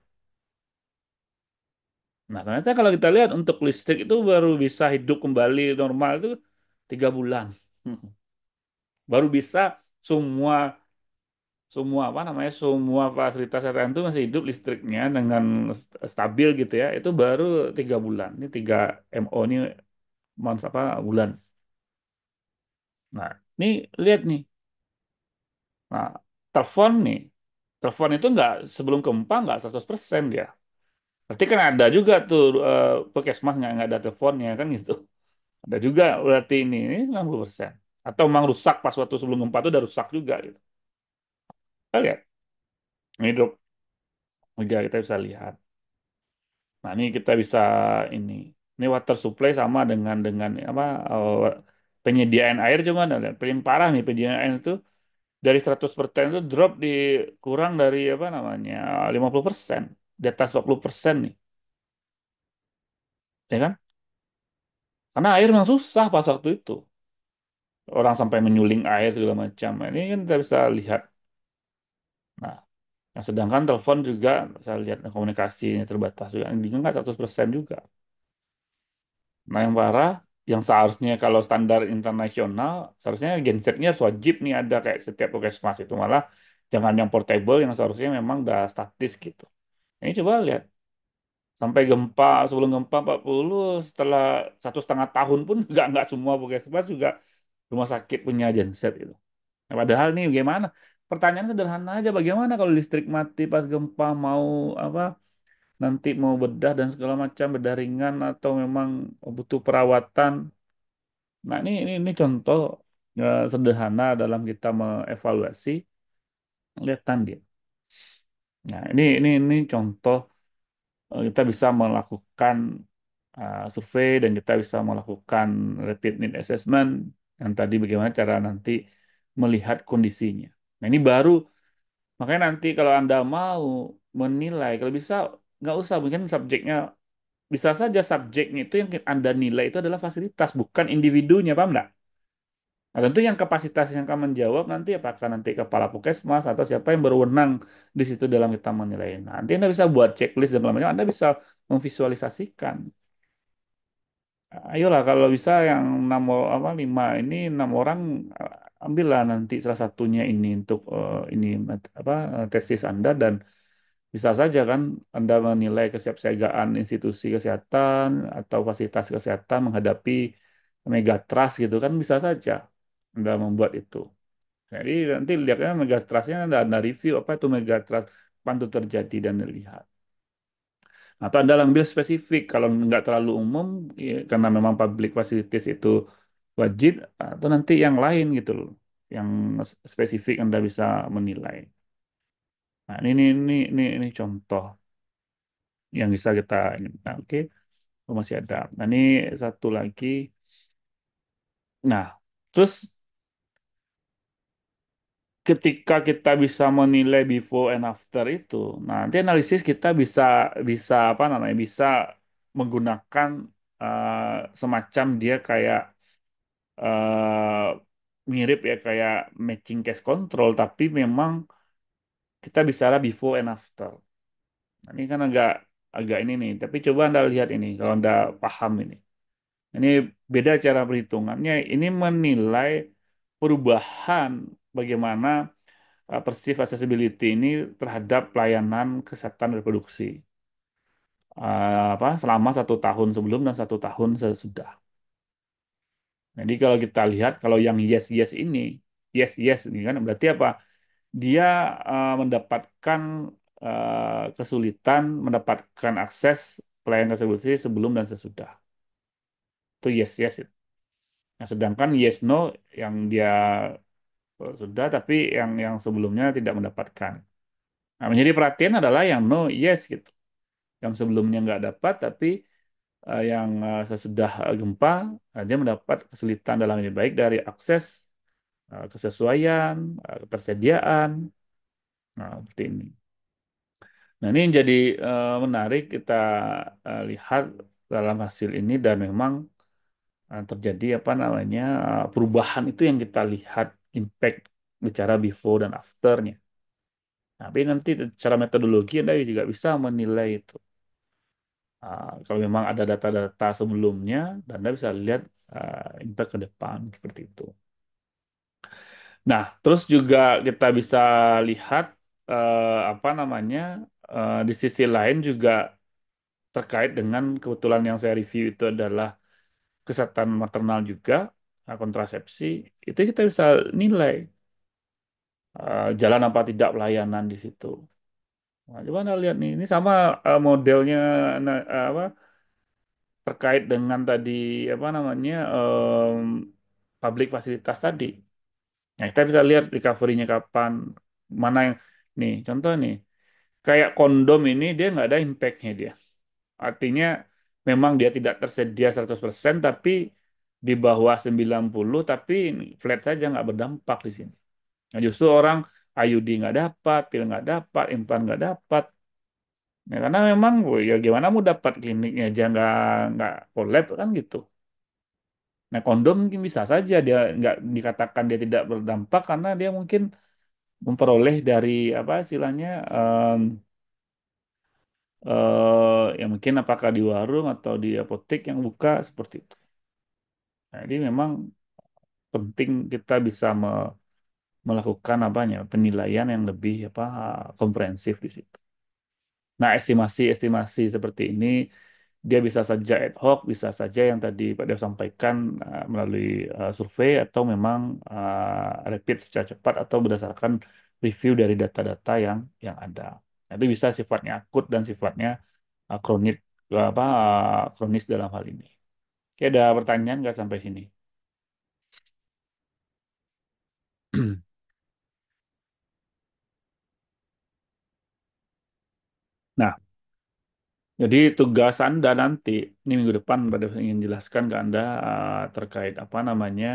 Nah, ternyata kalau kita lihat untuk listrik itu baru bisa hidup kembali normal itu 3 bulan. Baru bisa semua semua apa namanya semua fasilitas STM itu masih hidup listriknya dengan stabil gitu ya. Itu baru 3 bulan. Ini 3 MO ini months apa bulan. Nah, ini lihat nih. Nah, telepon nih. Telepon itu nggak sebelum gempa nggak 100% dia. Berarti kan ada juga tuh puskesmas nggak ada teleponnya kan gitu. Ada juga berarti ini 90%. Atau memang rusak pas waktu sebelum gempa itu udah rusak juga gitu. Kita lihat. Ini drop juga kita bisa lihat. Nah, ini kita bisa ini. Ini water supply sama dengan apa penyediaan air cuma ada lihat. Paling parah nih penyediaan air itu dari 100% itu drop di kurang dari apa namanya 50%, di atas 40% nih, ya kan? Karena air memang susah pas waktu itu. Orang sampai menyuling air segala macam. Nah, ini kan kita bisa lihat. Nah, nah, sedangkan telepon juga saya lihat komunikasinya terbatas juga. Ini nggak 100% juga. Nah, yang parah, yang seharusnya kalau standar internasional, seharusnya gensetnya harus wajib nih ada kayak setiap puskesmas itu. Malah jangan yang portable yang seharusnya memang udah statis gitu. Ini coba lihat. Sampai gempa, sebelum gempa 40, setelah 1,5 tahun pun nggak semua puskesmas juga rumah sakit punya genset itu. Nah, padahal nih bagaimana? Pertanyaan sederhana aja, bagaimana kalau listrik mati pas gempa mau apa nanti mau bedah dan segala macam bedah ringan atau memang butuh perawatan. Nah, ini contoh sederhana dalam kita mengevaluasi kelihatan dia. Nah, ini contoh kita bisa melakukan survei dan kita bisa melakukan rapid need assessment yang tadi bagaimana cara nanti melihat kondisinya. Nah, ini baru makanya nanti kalau Anda mau menilai, kalau bisa nggak usah mungkin subjeknya bisa saja subjeknya itu yang Anda nilai itu adalah fasilitas bukan individunya, paham nggak? Nah, tentu yang kapasitas yang akan menjawab nanti apakah nanti kepala puskesmas atau siapa yang berwenang di situ dalam kita menilai. Nah, nanti Anda bisa buat checklist dan macam Anda bisa memvisualisasikan. Ayolah kalau bisa yang apa 5 ini 6 orang ambillah nanti salah satunya ini untuk ini apa tesis Anda dan bisa saja kan Anda menilai kesiapsiagaan institusi kesehatan atau fasilitas kesehatan menghadapi megatrust gitu kan bisa saja Anda membuat itu. Jadi nanti lihatnya megatrustnya Anda review apa itu megatrust kapan itu terjadi dan dilihat. Atau Anda ambil spesifik kalau nggak terlalu umum ya, karena memang public facilities itu wajib atau nanti yang lain gitu loh yang spesifik Anda bisa menilai. Nah, ini contoh yang bisa kita. Nah, oke. Oh, masih ada. Nah, ini satu lagi. Nah, terus ketika kita bisa menilai before and after itu, nah, nanti analisis kita bisa bisa apa namanya bisa menggunakan semacam dia kayak eh, mirip ya kayak matching case control, tapi memang kita bicara before and after. Nah, ini kan agak agak ini nih, tapi coba Anda lihat ini kalau Anda paham ini. Ini beda cara perhitungannya. Ini menilai perubahan bagaimana perceived accessibility ini terhadap pelayanan kesehatan reproduksi apa selama 1 tahun sebelum dan 1 tahun sesudah. Jadi kalau kita lihat kalau yang yes yes ini yes yes ini kan berarti apa? Dia mendapatkan kesulitan mendapatkan akses pelayanan reproduksi sebelum dan sesudah. Itu yes yes. Nah, sedangkan yes no yang dia sudah tapi yang sebelumnya tidak mendapatkan. Nah, menjadi perhatian adalah yang no yes gitu. Yang sebelumnya nggak dapat tapi yang sesudah gempa dia mendapat kesulitan dalam ini baik dari akses, kesesuaian, ketersediaan, nah, seperti ini. Nah, ini yang jadi menarik kita lihat dalam hasil ini dan memang terjadi apa namanya perubahan itu yang kita lihat impact bicara before dan afternya. Tapi nanti secara metodologi Anda juga bisa menilai itu. Kalau memang ada data-data sebelumnya, dan Anda bisa lihat impact ke depan seperti itu. Nah, terus juga kita bisa lihat apa namanya di sisi lain juga terkait dengan kebetulan yang saya review itu adalah kesehatan maternal juga, kontrasepsi, itu kita bisa nilai jalan apa tidak pelayanan di situ. Nah, coba Anda lihat nih, ini sama modelnya apa terkait dengan tadi apa namanya publik fasilitas tadi. Nah, kita bisa lihat recovery-nya kapan, mana yang nih contoh nih kayak kondom ini dia nggak ada impact-nya dia. Artinya memang dia tidak tersedia 100% tapi di bawah 90 tapi flat saja nggak berdampak di sini. Nah, justru orang IUD nggak dapat, pil nggak dapat, implan nggak dapat. Ya, karena memang oh, ya gimana mau dapat kliniknya aja nggak collab kan gitu. Nah, kondom mungkin bisa saja dia nggak dikatakan dia tidak berdampak karena dia mungkin memperoleh dari apa istilahnya ya mungkin apakah di warung atau di apotek yang buka seperti itu. Nah, jadi memang penting kita bisa melakukan apanya penilaian yang lebih apa komprehensif di situ. Nah, estimasi-estimasi seperti ini dia bisa saja ad hoc, bisa saja yang tadi Pak Dew sampaikan melalui survei atau memang rapid secara cepat atau berdasarkan review dari data-data yang ada. Nah, itu bisa sifatnya akut dan sifatnya kronik kronis dalam hal ini. Oke, ada pertanyaan nggak sampai sini? Nah, jadi tugas Anda nanti, ini minggu depan pada ingin jelaskan ke Anda terkait apa namanya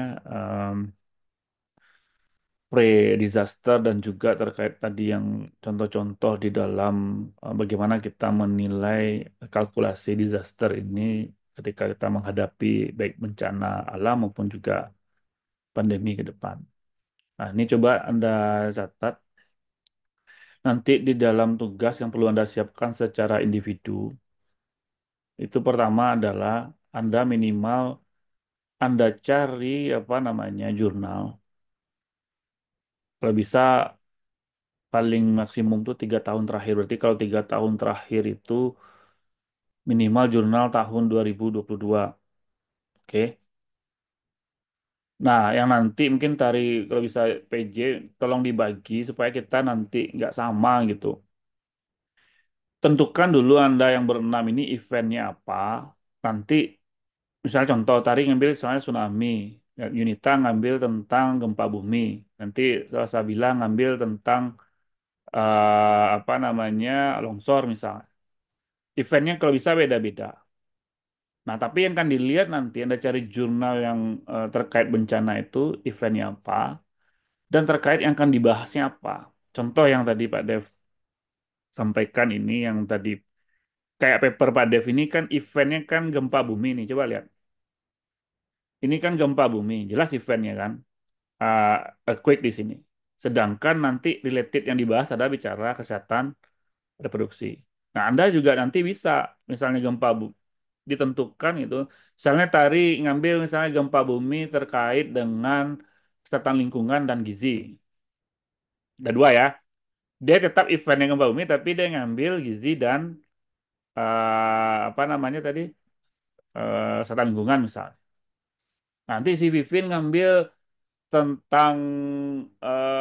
pre-disaster dan juga terkait tadi yang contoh-contoh di dalam bagaimana kita menilai kalkulasi disaster ini ketika kita menghadapi baik bencana alam maupun juga pandemi ke depan. Nah, ini coba Anda catat. Nanti di dalam tugas yang perlu Anda siapkan secara individu, itu pertama adalah Anda minimal Anda cari apa namanya jurnal. Kalau bisa paling maksimum tuh 3 tahun terakhir. Berarti kalau 3 tahun terakhir itu minimal jurnal tahun 2022. Oke. Nah, yang nanti mungkin dari kalau bisa PJ tolong dibagi supaya kita nanti nggak sama gitu. Tentukan dulu Anda yang berenam ini eventnya apa. Nanti misalnya contoh tadi ngambil misalnya tsunami. Ya, Yunita ngambil tentang gempa bumi. Nanti Sabila ngambil tentang apa namanya longsor misalnya. Eventnya kalau bisa beda-beda. Nah, tapi yang akan dilihat nanti Anda cari jurnal yang terkait bencana itu eventnya apa dan terkait yang akan dibahasnya apa. Contoh yang tadi Pak Dev sampaikan ini yang tadi kayak paper Pak Dev ini kan eventnya kan gempa bumi nih. Coba lihat. Ini kan gempa bumi, jelas eventnya kan. Uh, Earthquake di sini. Sedangkan nanti related yang dibahas adalah bicara kesehatan reproduksi. Nah, Anda juga nanti bisa misalnya gempa bumi ditentukan itu, misalnya tari ngambil misalnya gempa bumi terkait dengan kesehatan lingkungan dan gizi. Ada dua ya. Dia tetap event yang gempa bumi, tapi dia ngambil gizi dan apa namanya tadi kesehatan lingkungan misalnya. Nanti si Vivin ngambil tentang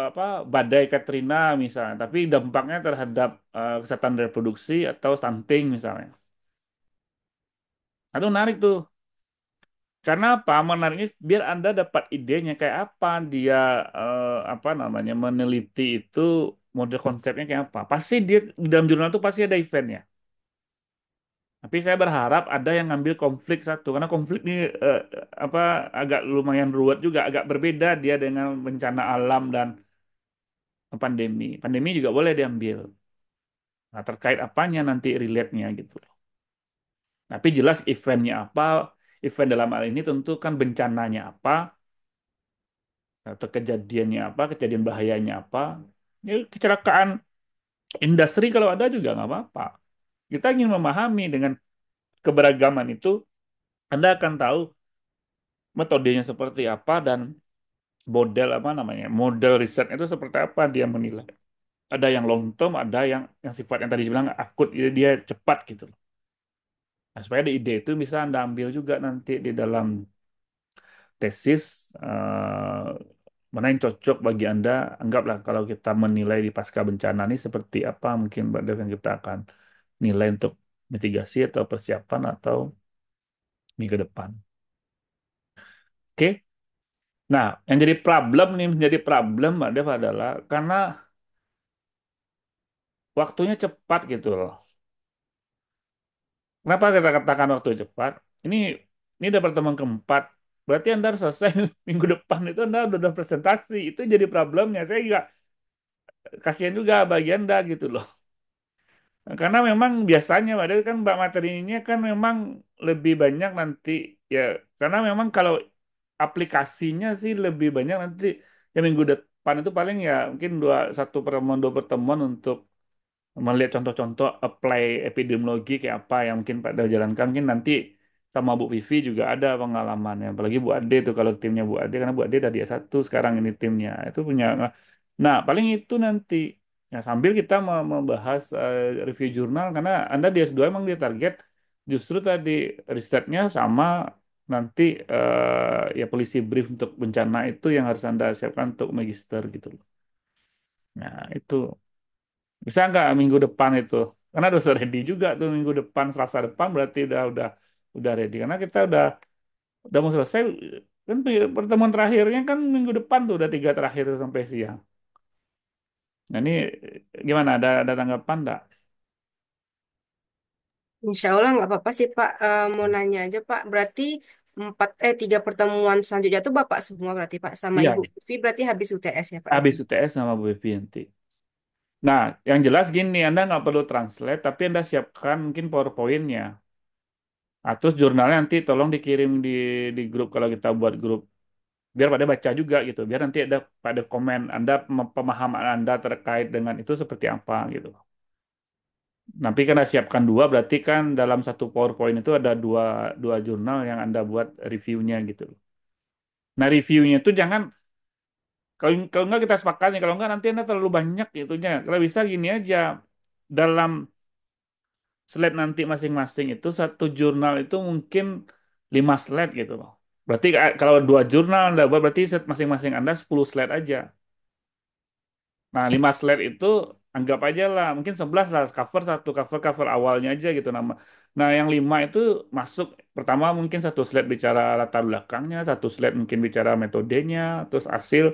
apa badai Katrina misalnya, tapi dampaknya terhadap kesehatan reproduksi atau stunting misalnya. Itu menarik tuh. Karena apa? Menariknya biar Anda dapat idenya kayak apa dia apa namanya meneliti itu model konsepnya kayak apa. Pasti dia di dalam jurnal itu pasti ada eventnya. Tapi saya berharap ada yang ngambil konflik satu karena konflik ini apa agak lumayan ruwet juga, agak berbeda dia dengan bencana alam dan pandemi. Pandemi juga boleh diambil. Nah, terkait apanya nanti relate-nya gitu. Tapi jelas eventnya apa, event dalam hal ini tentu kan bencananya apa, atau kejadiannya apa, kejadian bahayanya apa. Ya, kecelakaan industri kalau ada juga nggak apa-apa. Kita ingin memahami dengan keberagaman itu, Anda akan tahu metodenya seperti apa dan model apa namanya, model riset itu seperti apa dia menilai. Ada yang long term, ada yang sifatnya tadi bilang akut, dia cepat gitu. Nah, supaya ada ide itu bisa Anda ambil juga nanti di dalam tesis mana yang cocok bagi Anda. Anggaplah kalau kita menilai di pasca bencana ini seperti apa mungkin Mbak Dev yang kita akan nilai untuk mitigasi atau persiapan atau minggu depan. Oke. Nah, yang jadi problem nih menjadi problem Mbak Dev adalah karena waktunya cepat gitu loh. Kenapa kita katakan waktu cepat? Ini ini udah pertemuan keempat. Berarti Anda harus selesai minggu depan itu Anda udah presentasi. Itu jadi problemnya. Saya juga kasihan juga bagi Anda gitu loh. Karena memang biasanya padahal kan Mbak materinya kan memang lebih banyak nanti ya karena memang kalau aplikasinya sih lebih banyak nanti ya minggu depan itu paling ya mungkin satu pertemuan dua pertemuan untuk melihat contoh-contoh apply epidemiologi kayak apa yang mungkin pada jalankan mungkin nanti sama Bu Vivi juga ada pengalamannya apalagi Bu Ade tuh kalau timnya Bu Ade karena Bu Ade dari S1 sekarang ini timnya itu punya nah paling itu nanti ya sambil kita membahas review jurnal karena Anda di S2 emang dia target justru tadi risetnya sama nanti ya polisi brief untuk bencana itu yang harus Anda siapkan untuk magister gitu loh. Nah, itu bisa nggak minggu depan itu? Karena udah ready juga tuh minggu depan, Selasa depan berarti udah ready. Karena kita udah mau selesai kan pertemuan terakhirnya kan minggu depan tuh udah tiga terakhir tuh sampai siang. Nah ini gimana? Ada tanggapan nggak? Insya Allah nggak apa-apa sih Pak. Mau nanya aja Pak. Berarti tiga pertemuan selanjutnya tuh Bapak semua berarti Pak sama Iya, Ibu Vivi berarti habis UTS ya Pak ya. habis UTS sama Bu Evi nanti. Nah, yang jelas gini, Anda nggak perlu translate, tapi Anda siapkan mungkin PowerPoint-nya. Nah, terus jurnalnya nanti tolong dikirim di grup kalau kita buat grup biar pada baca juga gitu biar nanti ada pada komen Anda pemahaman Anda terkait dengan itu seperti apa gitu. Nanti karena siapkan dua berarti kan dalam satu PowerPoint itu ada dua dua jurnal yang Anda buat reviewnya gitu. Nah reviewnya itu jangan kalau kalau nggak kita sepakatnya kalau nggak nanti Anda terlalu banyak itunya. Kalau bisa gini aja dalam slide nanti masing-masing itu satu jurnal itu mungkin 5 slide gitu loh. Berarti kalau dua jurnal Anda buat berarti masing-masing Anda 10 slide aja. Nah, 5 slide itu anggap aja lah, mungkin 11 lah, cover awalnya aja gitu nama. Nah, yang 5 itu masuk pertama mungkin satu slide bicara latar belakangnya, satu slide mungkin bicara metodenya, terus hasil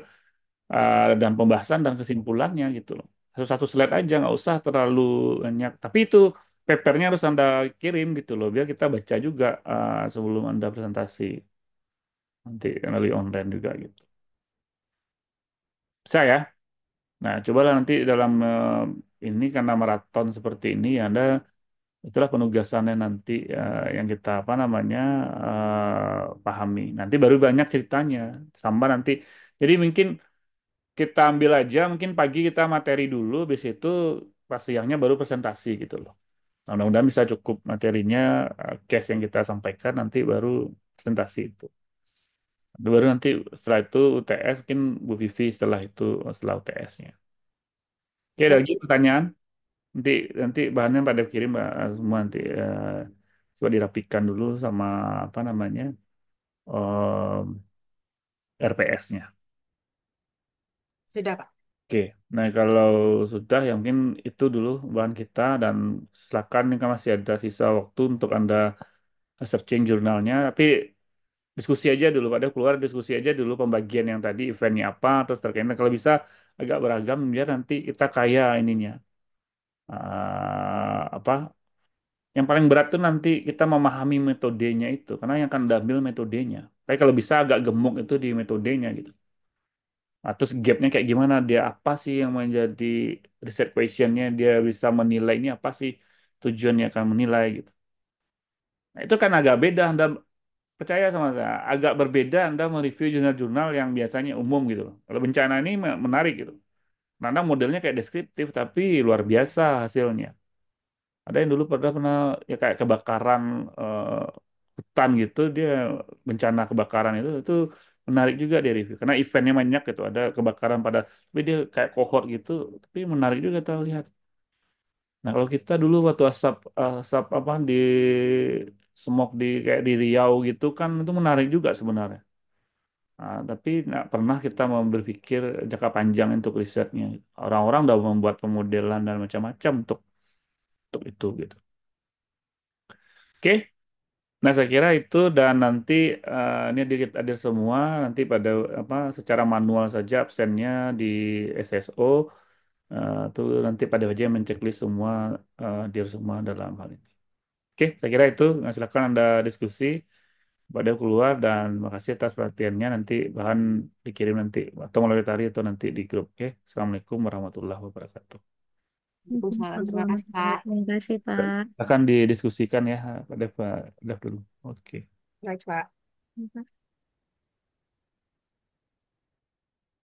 dan pembahasan dan kesimpulannya gitu loh. Satu-satu slide aja, nggak usah terlalu banyak. Tapi itu papernya harus Anda kirim gitu loh, biar kita baca juga sebelum Anda presentasi nanti melalui online juga gitu. Bisa ya? Nah, cobalah nanti dalam ini karena maraton seperti ini, ya Anda itulah penugasannya nanti yang kita apa namanya pahami. Nanti baru banyak ceritanya, sama nanti. Jadi mungkin kita ambil aja, mungkin pagi kita materi dulu, habis itu pas siangnya baru presentasi gitu loh. Nah, mudah-mudahan bisa cukup materinya, case yang kita sampaikan nanti baru presentasi itu. Baru nanti setelah itu UTS mungkin Bu Vivi setelah itu setelah UTS-nya. Oke, ada lagi pertanyaan? Nanti nanti bahannya pada kirim semua nanti coba dirapikan dulu sama apa namanya RPS-nya. Sudah, Pak. Oke, nah kalau sudah ya mungkin itu dulu bahan kita dan silakan ini kan masih ada sisa waktu untuk Anda searching jurnalnya. Tapi diskusi aja dulu, pada keluar diskusi aja dulu pembagian yang tadi eventnya apa terus terkait. Kalau bisa agak beragam biar nanti kita kaya ininya. Apa yang paling berat tuh nanti kita memahami metodenya itu, karena yang akan diambil metodenya. Tapi kalau bisa agak gemuk itu di metodenya gitu. Nah, terus gapnya kayak gimana? Dia apa sih yang menjadi research questionnya? Dia bisa menilai ini apa sih tujuannya akan menilai gitu. Nah, itu kan agak beda. Anda percaya sama saya, agak berbeda Anda mereview jurnal-jurnal yang biasanya umum gitu loh. Kalau bencana ini menarik gitu. Karena modelnya kayak deskriptif tapi luar biasa hasilnya. Ada yang dulu pernah pernah ya kayak kebakaran eh, hutan gitu, dia bencana kebakaran itu menarik juga dia review karena eventnya banyak gitu, ada kebakaran pada tapi dia kayak kohort gitu, tapi menarik juga kita lihat. Nah kalau kita dulu waktu asap asap apa di smog di kayak di Riau gitu kan itu menarik juga sebenarnya. Nah, tapi nggak pernah kita mau berpikir jangka panjang untuk risetnya. Orang-orang udah membuat pemodelan dan macam-macam untuk itu gitu. Oke. Nah, saya kira itu dan nanti ini hadir semua nanti pada apa secara manual saja absennya di SSO tuh nanti pada wajah menceklis semua hadir semua dalam hal ini. Oke, saya kira itu. Nah, silakan Anda diskusi pada keluar dan makasih atas perhatiannya. Nanti bahan dikirim nanti atau melalui tari atau nanti di grup. Oke, Assalamualaikum warahmatullahi wabarakatuh. Waalaikumsalam. Terima kasih, Pak. Terima kasih, Pak. Akan didiskusikan ya pada Pak Dev dulu. Oke. Baik, Pak.